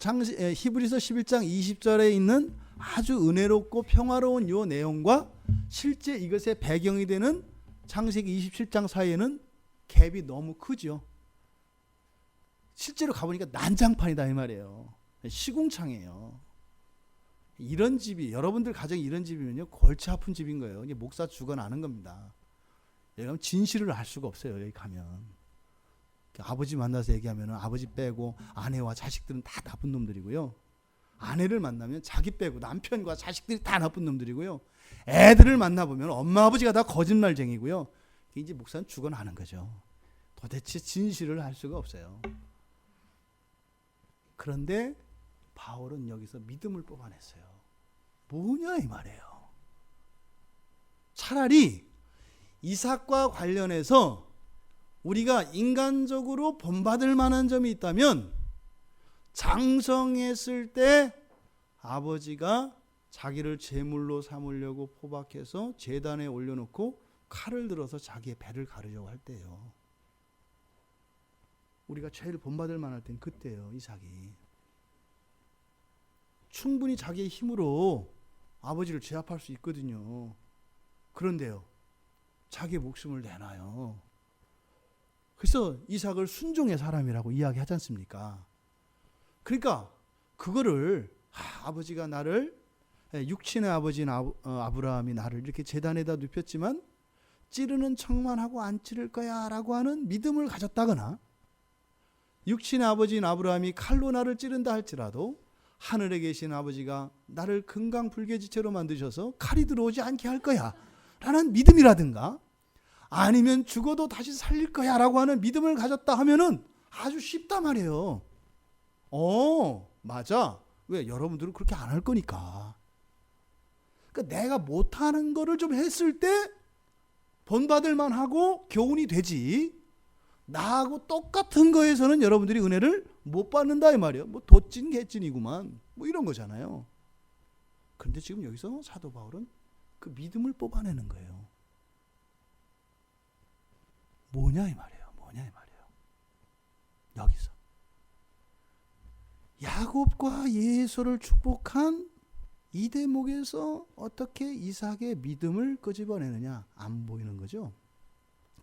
히브리서 11장 20절에 있는 아주 은혜롭고 평화로운 이 내용과 실제 이것의 배경이 되는 창세기 27장 사이에는 갭이 너무 크죠. 실제로 가보니까 난장판이다 이 말이에요. 시궁창이에요. 이런 집이, 여러분들 가정이 이런 집이면요 골치 아픈 집인 거예요. 이게 목사 죽어나는 겁니다. 여기 가면 진실을 알 수가 없어요. 여기 가면 아버지 만나서 얘기하면 아버지 빼고 아내와 자식들은 다 나쁜 놈들이고요. 아내를 만나면 자기 빼고 남편과 자식들이 다 나쁜 놈들이고요. 애들을 만나보면 엄마 아버지가 다 거짓말쟁이고요. 이제 목사는 죽어나는 거죠. 도대체 진실을 알 수가 없어요. 그런데 바울은 여기서 믿음을 뽑아냈어요. 뭐냐 이 말이에요. 차라리 이삭과 관련해서 우리가 인간적으로 본받을 만한 점이 있다면 장성했을 때 아버지가 자기를 제물로 삼으려고 포박해서 제단에 올려놓고 칼을 들어서 자기의 배를 가르려고 할 때예요. 우리가 제일 본받을 만할 땐 그때예요. 이삭이 충분히 자기의 힘으로 아버지를 제압할 수 있거든요. 그런데요, 자기의 목숨을 내놔요. 그래서 이삭을 순종의 사람이라고 이야기하지 않습니까? 그러니까 그거를 아버지가 나를, 육신의 아버지인 아브라함이 나를 이렇게 제단에다 눕혔지만 찌르는 척만 하고 안 찌를 거야 라고 하는 믿음을 가졌다거나, 육신의 아버지인 아브라함이 칼로 나를 찌른다 할지라도 하늘에 계신 아버지가 나를 금강불개지체로 만드셔서 칼이 들어오지 않게 할 거야 라는 믿음이라든가, 아니면 죽어도 다시 살릴 거야 라고 하는 믿음을 가졌다 하면은 아주 쉽단 말이에요. 맞아. 왜? 여러분들은 그렇게 안 할 거니까. 그러니까 내가 못하는 거를 좀 했을 때 본받을 만하고 교훈이 되지, 나하고 똑같은 거에서는 여러분들이 은혜를 못 받는다 이 말이에요. 뭐 도찐 개찐이구만 뭐 이런 거잖아요. 그런데 지금 여기서 사도 바울은 그 믿음을 뽑아내는 거예요. 뭐냐 이 말이에요. 여기서 야곱과 예수를 축복한 이 대목에서 어떻게 이삭의 믿음을 끄집어내느냐, 안 보이는 거죠.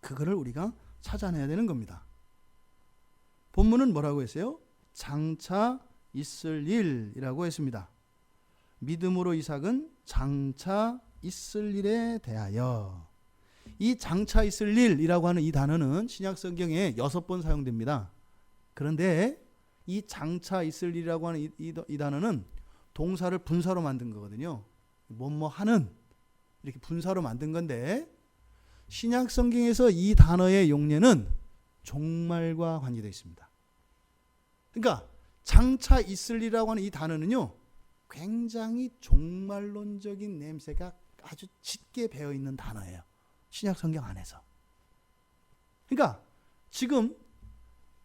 그거를 우리가 찾아내야 되는 겁니다. 본문은 뭐라고 했어요? 장차 있을 일이라고 했습니다. 믿음으로 이삭은 장차 있을 일에 대하여. 이 장차 있을 일이라고 하는 이 단어는 신약 성경에 6번 사용됩니다. 그런데 이 장차 있을 일이라고 하는 이 단어는 동사를 분사로 만든 거거든요. 뭐뭐 하는, 이렇게 분사로 만든 건데, 신약 성경에서 이 단어의 용례는 종말과 관계되어 있습니다. 그러니까 장차 있을 일이라고 하는 이 단어는요, 굉장히 종말론적인 냄새가 아주 짙게 배어 있는 단어예요. 신약 성경 안에서. 그러니까 지금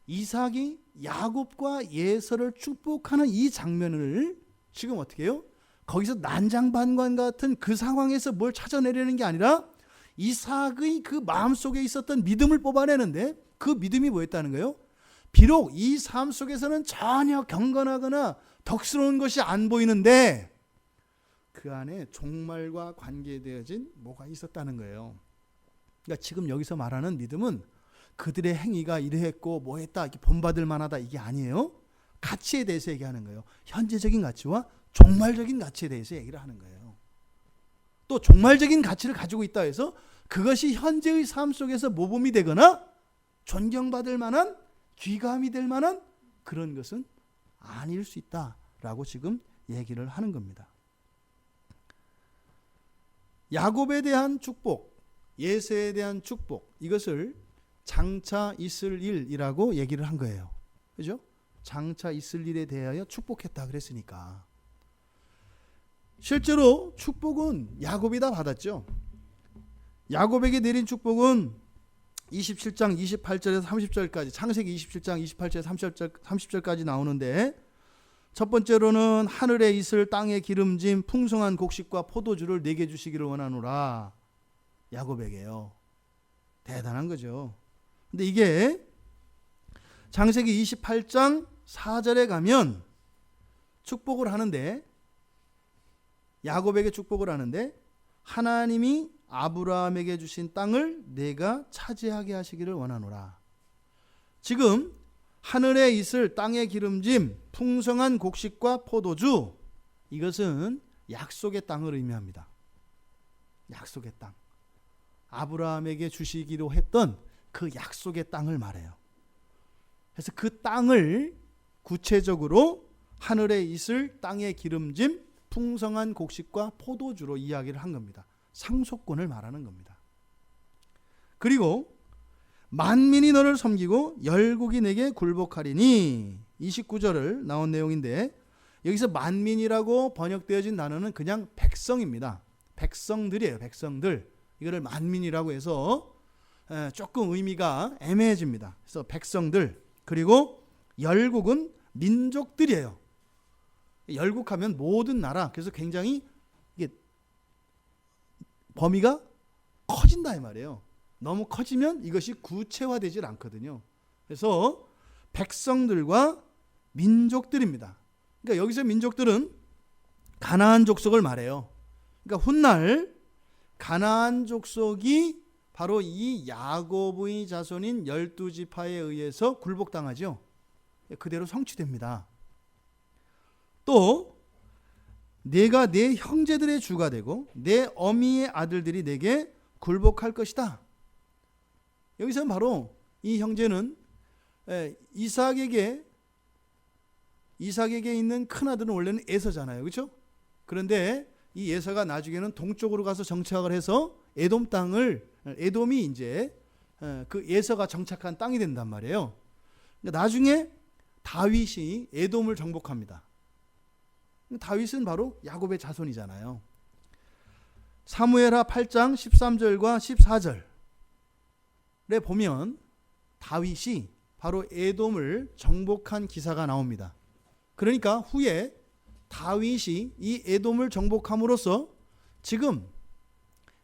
이삭이 야곱과 예서를 축복하는 이 장면을 지금 어떻게 해요? 거기서 난장반관 같은 그 상황에서 뭘 찾아내려는 게 아니라 이삭의 그 마음속에 있었던 믿음을 뽑아내는데, 그 믿음이 뭐였다는 거예요? 비록 이 삶 속에서는 전혀 경건하거나 덕스러운 것이 안 보이는데 그 안에 종말과 관계되어진 뭐가 있었다는 거예요. 그러니까 지금 여기서 말하는 믿음은 그들의 행위가 이러했고 뭐했다, 이렇게 본받을 만하다, 이게 아니에요. 가치에 대해서 얘기하는 거예요. 현재적인 가치와 종말적인 가치에 대해서 얘기를 하는 거예요. 또 종말적인 가치를 가지고 있다 해서 그것이 현재의 삶 속에서 모범이 되거나 존경받을 만한, 귀감이 될 만한 그런 것은 아닐 수 있다라고 지금 얘기를 하는 겁니다. 야곱에 대한 축복, 예서에 대한 축복, 이것을 장차 있을 일이라고 얘기를 한 거예요. 그죠? 장차 있을 일에 대하여 축복했다 그랬으니까. 실제로 축복은 야곱이 다 받았죠. 야곱에게 내린 축복은 27장 28절에서 30절까지, 창세기 27장 28절에서 30절까지 나오는데, 첫 번째로는 하늘에 있을 땅에 기름짐 풍성한 곡식과 포도주를 내게 주시기를 원하노라. 야곱에게요. 대단한 거죠. 근데 이게 창세기 28장 4절에 가면 축복을 하는데, 야곱에게 축복을 하는데, 하나님이 아브라함에게 주신 땅을 내가 차지하게 하시기를 원하노라. 지금 하늘에 있을 땅의 기름짐 풍성한 곡식과 포도주, 이것은 약속의 땅을 의미합니다. 약속의 땅. 아브라함에게 주시기로 했던 그 약속의 땅을 말해요. 그래서 그 땅을 구체적으로 하늘에 있을 땅의 기름짐 풍성한 곡식과 포도주로 이야기를 한 겁니다. 상속권을 말하는 겁니다. 그리고 만민이 너를 섬기고 열국이 내게 굴복하리니, 29절을 나온 내용인데, 여기서 만민이라고 번역되어진 단어는 그냥 백성입니다. 백성들이에요. 백성들. 이거를 만민이라고 해서 조금 의미가 애매해집니다. 그래서 백성들, 그리고 열국은 민족들이에요. 열국하면 모든 나라. 그래서 굉장히 이게 범위가 커진다 이 말이에요. 너무 커지면 이것이 구체화되질 않거든요. 그래서 백성들과 민족들입니다. 그러니까 여기서 민족들은 가나안 족속을 말해요. 그러니까 훗날 가나안 족속이 바로 이 야곱의 자손인 12지파에 의해서 굴복당하죠. 그대로 성취됩니다. 또 내가 내 형제들의 주가 되고 내 어미의 아들들이 내게 굴복할 것이다. 여기서는 바로 이 형제는 이삭에게 있는 큰아들은 원래는 에서잖아요. 그렇죠? 그런데 이 에서가 나중에는 동쪽으로 가서 정착을 해서 에돔 땅을, 에돔이 이제 그 에서가 정착한 땅이 된단 말이에요. 나중에 다윗이 에돔을 정복합니다. 다윗은 바로 야곱의 자손이잖아요. 사무엘하 8장 13절과 14절에 보면 다윗이 바로 에돔을 정복한 기사가 나옵니다. 그러니까 후에 다윗이 이 에돔을 정복함으로써 지금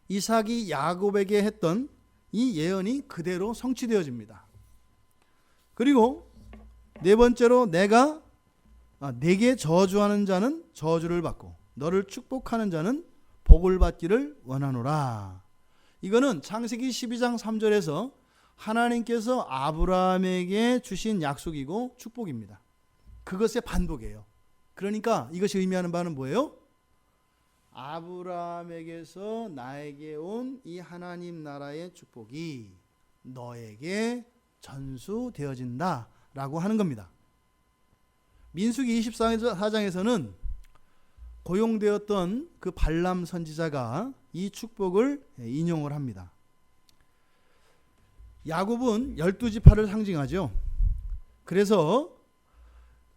이삭이 야곱에게 했던 이 예언이 그대로 성취되어집니다. 그리고 네 번째로 내게 저주하는 자는 저주를 받고 너를 축복하는 자는 복을 받기를 원하노라. 이거는 창세기 12장 3절에서 하나님께서 아브라함에게 주신 약속이고 축복입니다. 그것의 반복이에요. 그러니까 이것이 의미하는 바는 뭐예요? 아브라함에게서 나에게 온 이 하나님 나라의 축복이 너에게 전수되어진다 라고 하는 겁니다. 민수기 24장에서는 고용되었던 그 발람 선지자가 이 축복을 인용을 합니다. 야곱은 12지파를 상징하죠. 그래서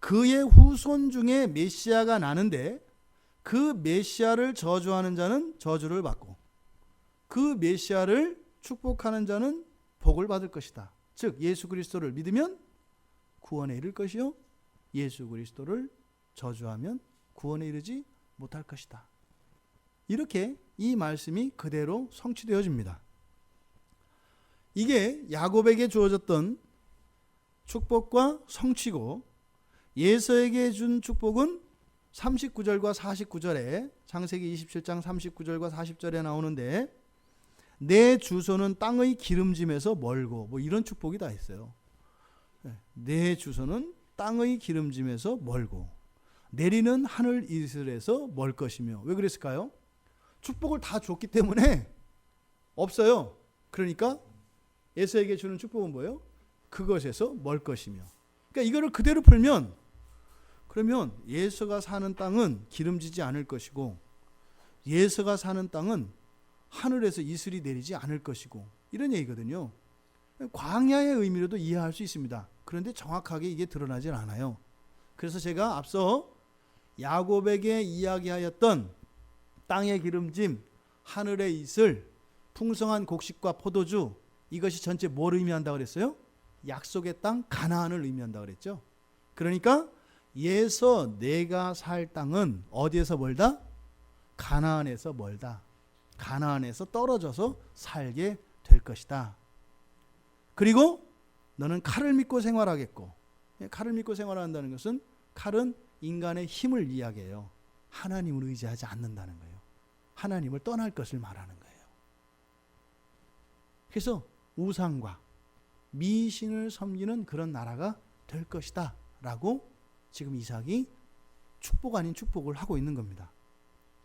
그의 후손 중에 메시아가 나는데 그 메시아를 저주하는 자는 저주를 받고 그 메시아를 축복하는 자는 복을 받을 것이다. 즉 예수 그리스도를 믿으면 구원에 이를 것이요 예수 그리스도를 저주하면 구원에 이르지 못할 것이다. 이렇게 이 말씀이 그대로 성취되어집니다. 이게 야곱에게 주어졌던 축복과 성취고, 에서에게 준 축복은 39절과 49절에 창세기 27장 39절과 40절에 나오는데 내 주소는 땅의 기름짐에서 멀고, 뭐 이런 축복이 다 있어요. 내 주소는 땅의 기름짐에서 멀고 내리는 하늘 이슬에서 멀 것이며. 왜 그랬을까요? 축복을 다 줬기 때문에 없어요. 그러니까 에서에게 주는 축복은 뭐예요? 그것에서 멀 것이며. 그러니까 이거를 그대로 풀면, 그러면 에서가 사는 땅은 기름지지 않을 것이고 에서가 사는 땅은 하늘에서 이슬이 내리지 않을 것이고, 이런 얘기거든요. 광야의 의미로도 이해할 수 있습니다. 그런데 정확하게 이게 드러나질 않아요. 그래서 제가 앞서 야곱에게 이야기하였던 땅의 기름짐, 하늘의 이슬, 풍성한 곡식과 포도주, 이것이 전체 뭘 의미한다고 그랬어요? 약속의 땅 가나안을 의미한다고 그랬죠. 그러니까 예서 내가 살 땅은 어디에서 멀다? 가나안에서 멀다. 가나안에서 떨어져서 살게 될 것이다. 그리고 너는 칼을 믿고 생활하겠고, 칼을 믿고 생활한다는 것은 칼은 인간의 힘을 이야기해요. 하나님을 의지하지 않는다는 거예요. 하나님을 떠날 것을 말하는 거예요. 그래서 우상과 미신을 섬기는 그런 나라가 될 것이다 라고 지금 이삭이 축복 아닌 축복을 하고 있는 겁니다.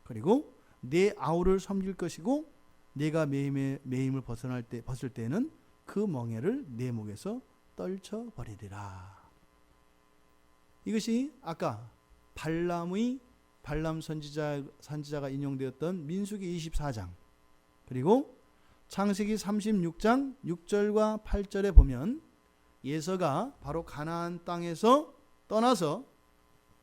그리고 내 아우를 섬길 것이고 내가 매임을 벗을 때는 그 멍에를 내 목에서 떨쳐버리리라. 이것이 아까 발람 선지자가 인용되었던 민수기 24장, 그리고 창세기 36장 6절과 8절에 보면 예서가 바로 가나안 땅에서 떠나서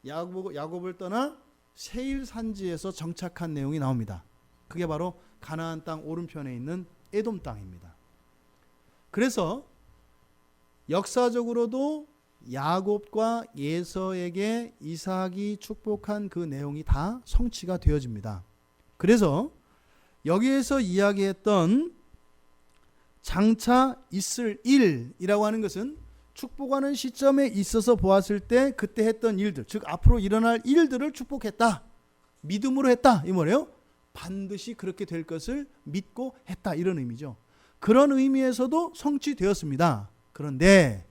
야곱을 떠나 세일 산지에서 정착한 내용이 나옵니다. 그게 바로 가나안 땅 오른편에 있는 에돔 땅입니다. 그래서 역사적으로도 야곱과 예서에게 이삭이 축복한 그 내용이 다 성취가 되어집니다. 그래서 여기에서 이야기했던 장차 있을 일이라고 하는 것은 축복하는 시점에 있어서 보았을 때 그때 했던 일들, 즉 앞으로 일어날 일들을 축복했다. 믿음으로 했다. 이 뭐래요? 반드시 그렇게 될 것을 믿고 했다. 이런 의미죠. 그런 의미에서도 성취되었습니다. 그런데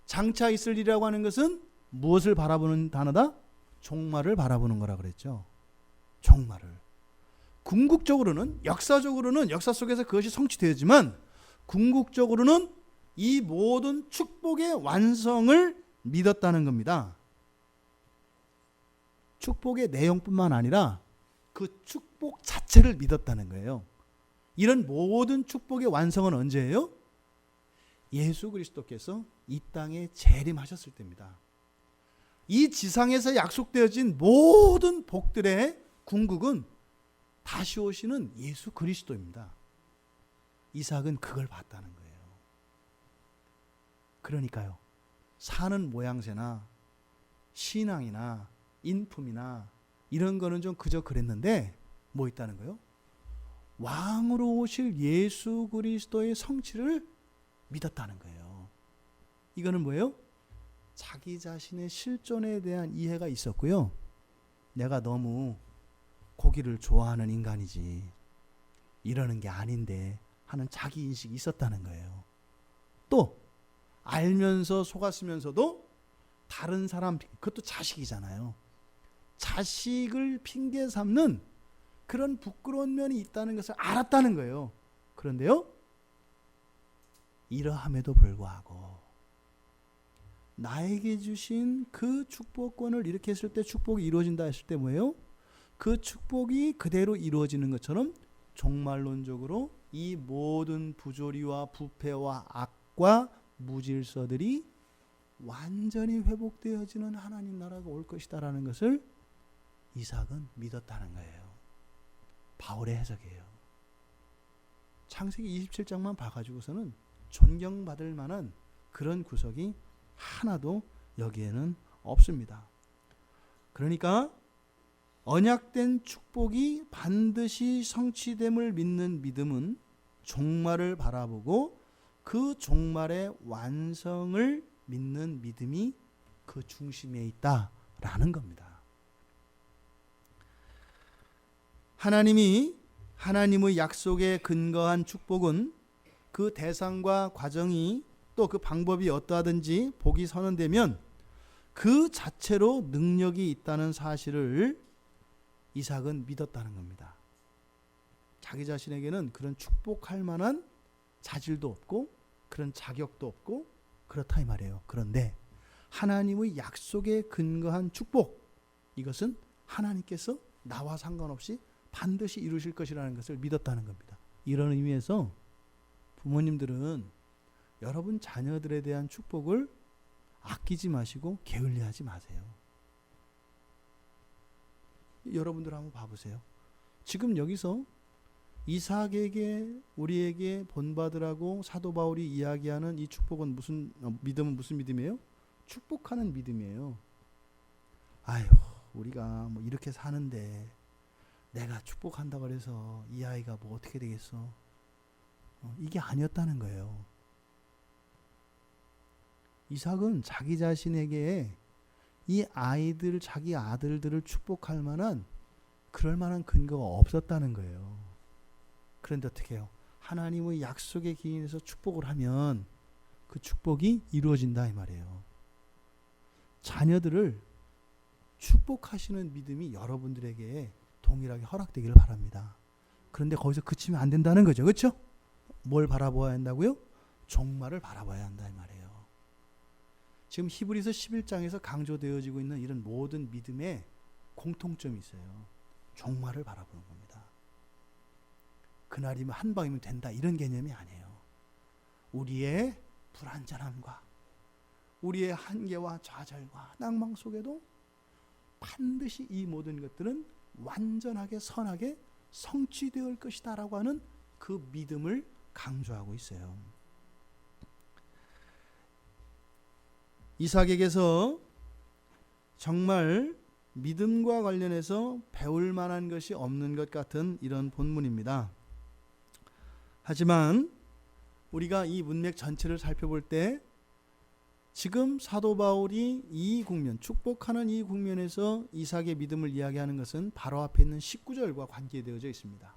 장차 있을 일이라고 하는 것은 무엇을 바라보는 단어다? 종말을 바라보는 거라 그랬죠. 종말을. 궁극적으로는, 역사적으로는 역사 속에서 그것이 성취되었지만 궁극적으로는 이 모든 축복의 완성을 믿었다는 겁니다. 축복의 내용뿐만 아니라 그 축복 자체를 믿었다는 거예요. 이런 모든 축복의 완성은 언제예요? 예수 그리스도께서 이 땅에 재림하셨을 때입니다. 이 지상에서 약속되어진 모든 복들의 궁극은 다시 오시는 예수 그리스도입니다. 이삭은 그걸 봤다는 거예요. 그러니까요, 사는 모양새나 신앙이나 인품이나 이런 거는 좀 그저 그랬는데 뭐 있다는 거예요? 왕으로 오실 예수 그리스도의 성취를 믿었다는 거예요. 이거는 뭐예요? 자기 자신의 실존에 대한 이해가 있었고요. 내가 너무 고기를 좋아하는 인간이지 이러는 게 아닌데 하는 자기 인식이 있었다는 거예요. 또 알면서 속았으면서도 다른 사람, 그것도 자식이잖아요. 자식을 핑계 삼는 그런 부끄러운 면이 있다는 것을 알았다는 거예요. 그런데요, 이러함에도 불구하고 나에게 주신 그 축복권을 이렇게 했을 때 축복이 이루어진다 했을 때 뭐예요? 그 축복이 그대로 이루어지는 것처럼 종말론적으로 이 모든 부조리와 부패와 악과 무질서들이 완전히 회복되어지는 하나님 나라가 올 것이다라는 것을 이삭은 믿었다는 거예요. 바울의 해석이에요. 창세기 27장만 봐가지고서는 존경받을 만한 그런 구석이 하나도 여기에는 없습니다. 그러니까 언약된 축복이 반드시 성취됨을 믿는 믿음은 종말을 바라보고 그 종말의 완성을 믿는 믿음이 그 중심에 있다라는 겁니다. 하나님의 약속에 근거한 축복은 그 대상과 과정이 또 그 방법이 어떠하든지 복이 선언되면 그 자체로 능력이 있다는 사실을 이삭은 믿었다는 겁니다. 자기 자신에게는 그런 축복할 만한 자질도 없고 그런 자격도 없고 그렇다 이 말이에요. 그런데 하나님의 약속에 근거한 축복, 이것은 하나님께서 나와 상관없이 반드시 이루실 것이라는 것을 믿었다는 겁니다. 이런 의미에서 부모님들은 여러분 자녀들에 대한 축복을 아끼지 마시고 게을리하지 마세요. 여러분들 한번 봐보세요. 지금 여기서 이삭에게 우리에게 본받으라고 사도 바울이 이야기하는 이 축복은 믿음은 무슨 믿음이에요? 축복하는 믿음이에요. 아유, 우리가 뭐 이렇게 사는데 내가 축복한다고 그래서 이 아이가 뭐 어떻게 되겠어? 이게 아니었다는 거예요. 이삭은 자기 자신에게 이 아이들, 자기 아들들을 축복할 만한 그럴 만한 근거가 없었다는 거예요. 그런데 어떻게 해요? 하나님의 약속에 기인해서 축복을 하면 그 축복이 이루어진다 이 말이에요. 자녀들을 축복하시는 믿음이 여러분들에게 동일하게 허락되기를 바랍니다. 그런데 거기서 그치면 안 된다는 거죠. 그렇죠? 뭘 바라봐야 한다고요? 종말을 바라봐야 한다 이 말이에요. 지금 히브리서 11장에서 강조되어지고 있는 이런 모든 믿음에 공통점이 있어요. 종말을 바라보는 겁니다. 그날이면 한 방이면 된다 이런 개념이 아니에요. 우리의 불완전함과 우리의 한계와 좌절과 낭망 속에도 반드시 이 모든 것들은 완전하게 선하게 성취되어 올 것이다 라고 하는 그 믿음을 강조하고 있어요. 이삭에게서 정말 믿음과 관련해서 배울 만한 것이 없는 것 같은 이런 본문입니다. 하지만 우리가 이 문맥 전체를 살펴볼 때 지금 사도 바울이 이 국면, 축복하는 이 국면에서 이삭의 믿음을 이야기하는 것은 바로 앞에 있는 19절과 관계되어져 있습니다.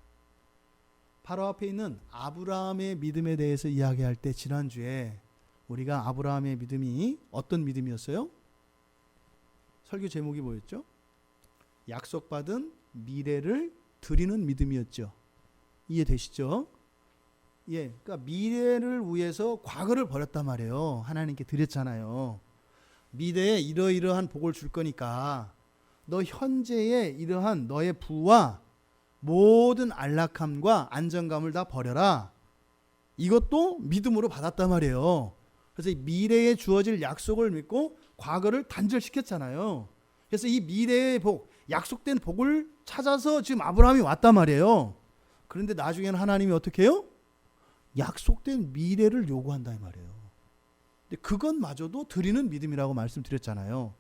바로 앞에 있는 아브라함의 믿음에 대해서 이야기할 때 지난주에 우리가 아브라함의 믿음이 어떤 믿음이었어요? 설교 제목이 뭐였죠? 약속받은 미래를 드리는 믿음이었죠. 이해되시죠? 예, 그러니까 미래를 위해서 과거를 버렸단 말이에요. 하나님께 드렸잖아요. 미래에 이러이러한 복을 줄 거니까 너 현재의 이러한 너의 부와 모든 안락함과 안정감을 다 버려라. 이것도 믿음으로 받았단 말이에요. 그래서 이 미래에 주어질 약속을 믿고 과거를 단절시켰잖아요. 그래서 이 미래의 복, 약속된 복을 찾아서 지금 아브라함이 왔단 말이에요. 그런데 나중에는 하나님이 어떻게 해요? 약속된 미래를 요구한다 이 말이에요. 근데 그것마저도 드리는 믿음이라고 말씀드렸잖아요.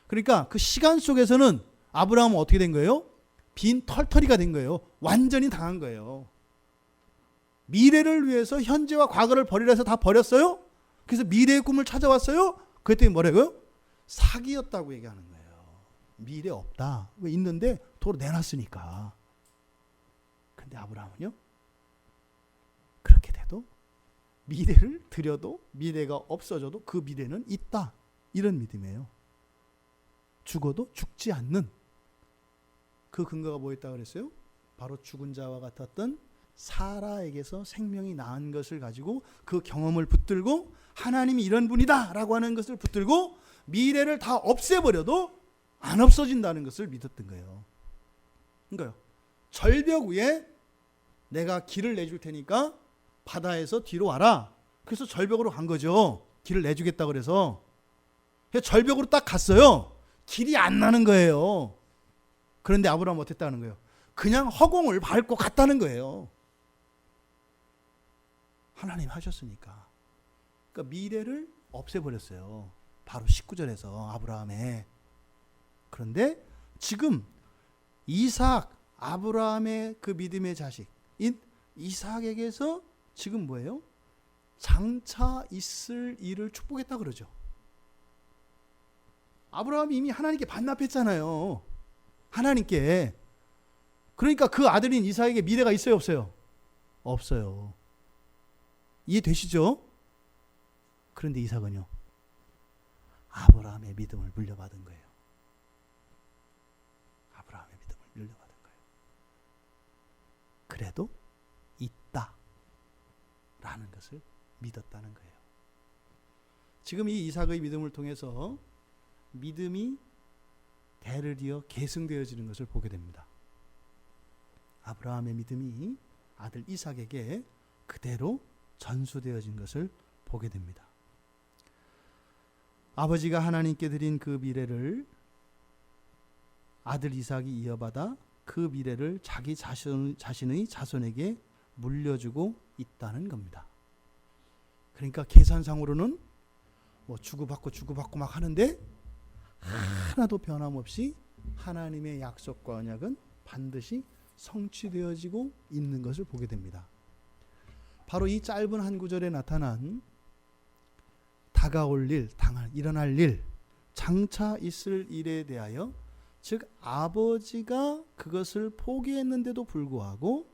그러니까 그 시간 속에서는 아브라함은 어떻게 된 거예요? 빈 털터리가 된 거예요. 완전히 당한 거예요. 미래를 위해서 현재와 과거를 버리라 해서 다 버렸어요? 그래서 미래의 꿈을 찾아왔어요? 그랬더니 뭐라고요? 사기였다고 얘기하는 거예요. 미래 없다. 왜 있는데 도로 내놨으니까. 근데 아브라함은요? 그렇게 돼도 미래를 드려도 미래가 없어져도 그 미래는 있다. 이런 믿음이에요. 죽어도 죽지 않는 그 근거가 뭐였다 그랬어요? 바로 죽은 자와 같았던 사라에게서 생명이 나은 것을 가지고 그 경험을 붙들고 하나님이 이런 분이다 라고 하는 것을 붙들고 미래를 다 없애버려도 안 없어진다는 것을 믿었던 거예요. 그러니까요. 절벽 위에 내가 길을 내줄 테니까 바다에서 뒤로 와라. 그래서 절벽으로 간 거죠. 길을 내주겠다 그래서. 절벽으로 딱 갔어요. 길이 안 나는 거예요. 그런데 아브라함은 어땠다는 거예요? 그냥 허공을 밟고 갔다는 거예요. 하나님 하셨으니까. 그러니까 미래를 없애버렸어요. 바로 19절에서 아브라함의. 그런데 지금 이삭, 아브라함의 그 믿음의 자식인 이삭에게서 지금 뭐예요? 장차 있을 일을 축복했다 그러죠. 아브라함이 이미 하나님께 반납했잖아요. 하나님께. 그러니까 그 아들인 이삭에게 미래가 있어요, 없어요? 없어요. 이해되시죠? 그런데 이삭은요, 아브라함의 믿음을 물려받은 거예요. 아브라함의 믿음을 물려받은 거예요. 그래도 있다 라는 것을 믿었다는 거예요. 지금 이 이삭의 믿음을 통해서 믿음이 대를 이어 계승되어지는 것을 보게 됩니다. 아브라함의 믿음이 아들 이삭에게 그대로 전수되어진 것을 보게 됩니다. 아버지가 하나님께 드린 그 미래를 아들 이삭이 이어받아 그 미래를 자기 자신의 자손에게 물려주고 있다는 겁니다. 그러니까 계산상으로는 뭐 주고받고 막 하는데 하나도 변함없이 하나님의 약속과 언약은 반드시 성취되어지고 있는 것을 보게 됩니다. 바로 이 짧은 한 구절에 나타난 다가올 일, 일어날 일, 장차 있을 일에 대하여, 즉 아버지가 그것을 포기했는데도 불구하고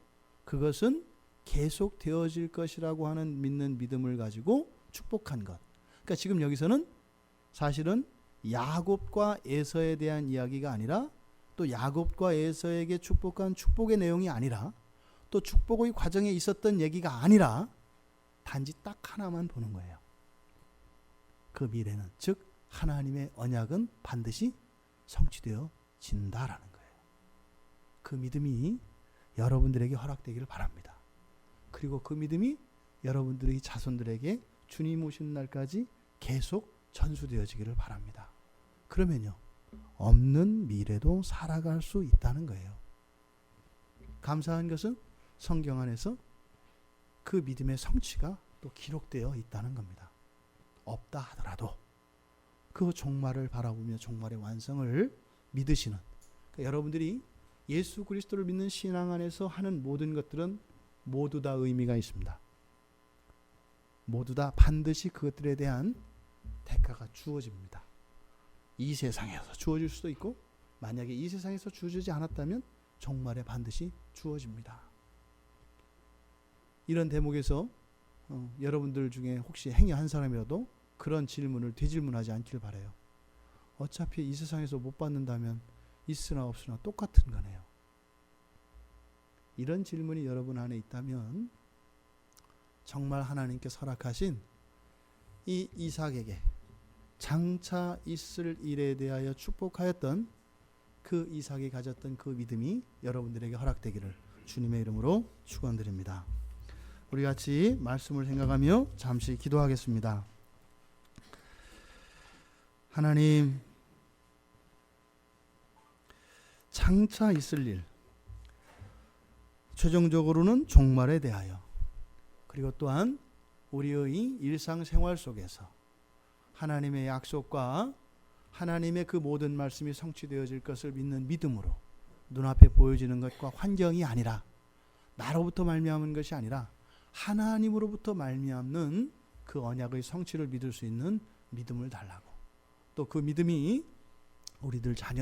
그것은 계속되어질 것이라고 하는 믿는 믿음을 가지고 축복한 것. 그러니까 지금 여기서는 사실은 야곱과 에서에 대한 이야기가 아니라, 또 야곱과 에서에게 축복한 축복의 내용이 아니라, 또 축복의 과정에 있었던 얘기가 아니라 단지 딱 하나만 보는 거예요. 그 미래는, 즉 하나님의 언약은 반드시 성취되어진다라는 거예요. 그 믿음이 여러분들에게 허락되기를 바랍니다. 그리고 그 믿음이 여러분들의 자손들에게 주님 오시는 날까지 계속 전수되어지기를 바랍니다. 그러면요, 없는 미래도 살아갈 수 있다는 거예요. 감사한 것은 성경 안에서 그 믿음의 성취가 또 기록되어 있다는 겁니다. 없다 하더라도 그 종말을 바라보며 종말의 완성을 믿으시는, 그러니까 여러분들이 예수 그리스도를 믿는 신앙 안에서 하는 모든 것들은 모두 다 의미가 있습니다. 모두 다 반드시 그것들에 대한 대가가 주어집니다. 이 세상에서 주어질 수도 있고, 만약에 이 세상에서 주어지지 않았다면 종말에 반드시 주어집니다. 이런 대목에서 여러분들 중에 혹시 행여 한 사람이라도 그런 질문을 되질문하지 않길 바라요. 어차피 이 세상에서 못 받는다면 있으나 없으나 똑같은 거네요. 이런 질문이 여러분 안에 있다면 정말 하나님께서 허락하신 이 이삭에게 장차 있을 일에 대하여 축복하였던 그 이삭이 가졌던 그 믿음이 여러분들에게 허락되기를 주님의 이름으로 축원드립니다. 우리 같이 말씀을 생각하며 잠시 기도하겠습니다. 하나님, 장차 있을 일, 최종적으로는 종말에 대하여, 그리고 또한 우리의 일상생활 속에서 하나님의 약속과 하나님의 그 모든 말씀이 성취되어질 것을 믿는 믿음으로 눈앞에 보여지는 것과 환경이 아니라, 나로부터 말미암은 것이 아니라 하나님으로부터 말미암는 그 언약의 성취를 믿을 수 있는 믿음을 달라고, 또 그 믿음이 우리들 자녀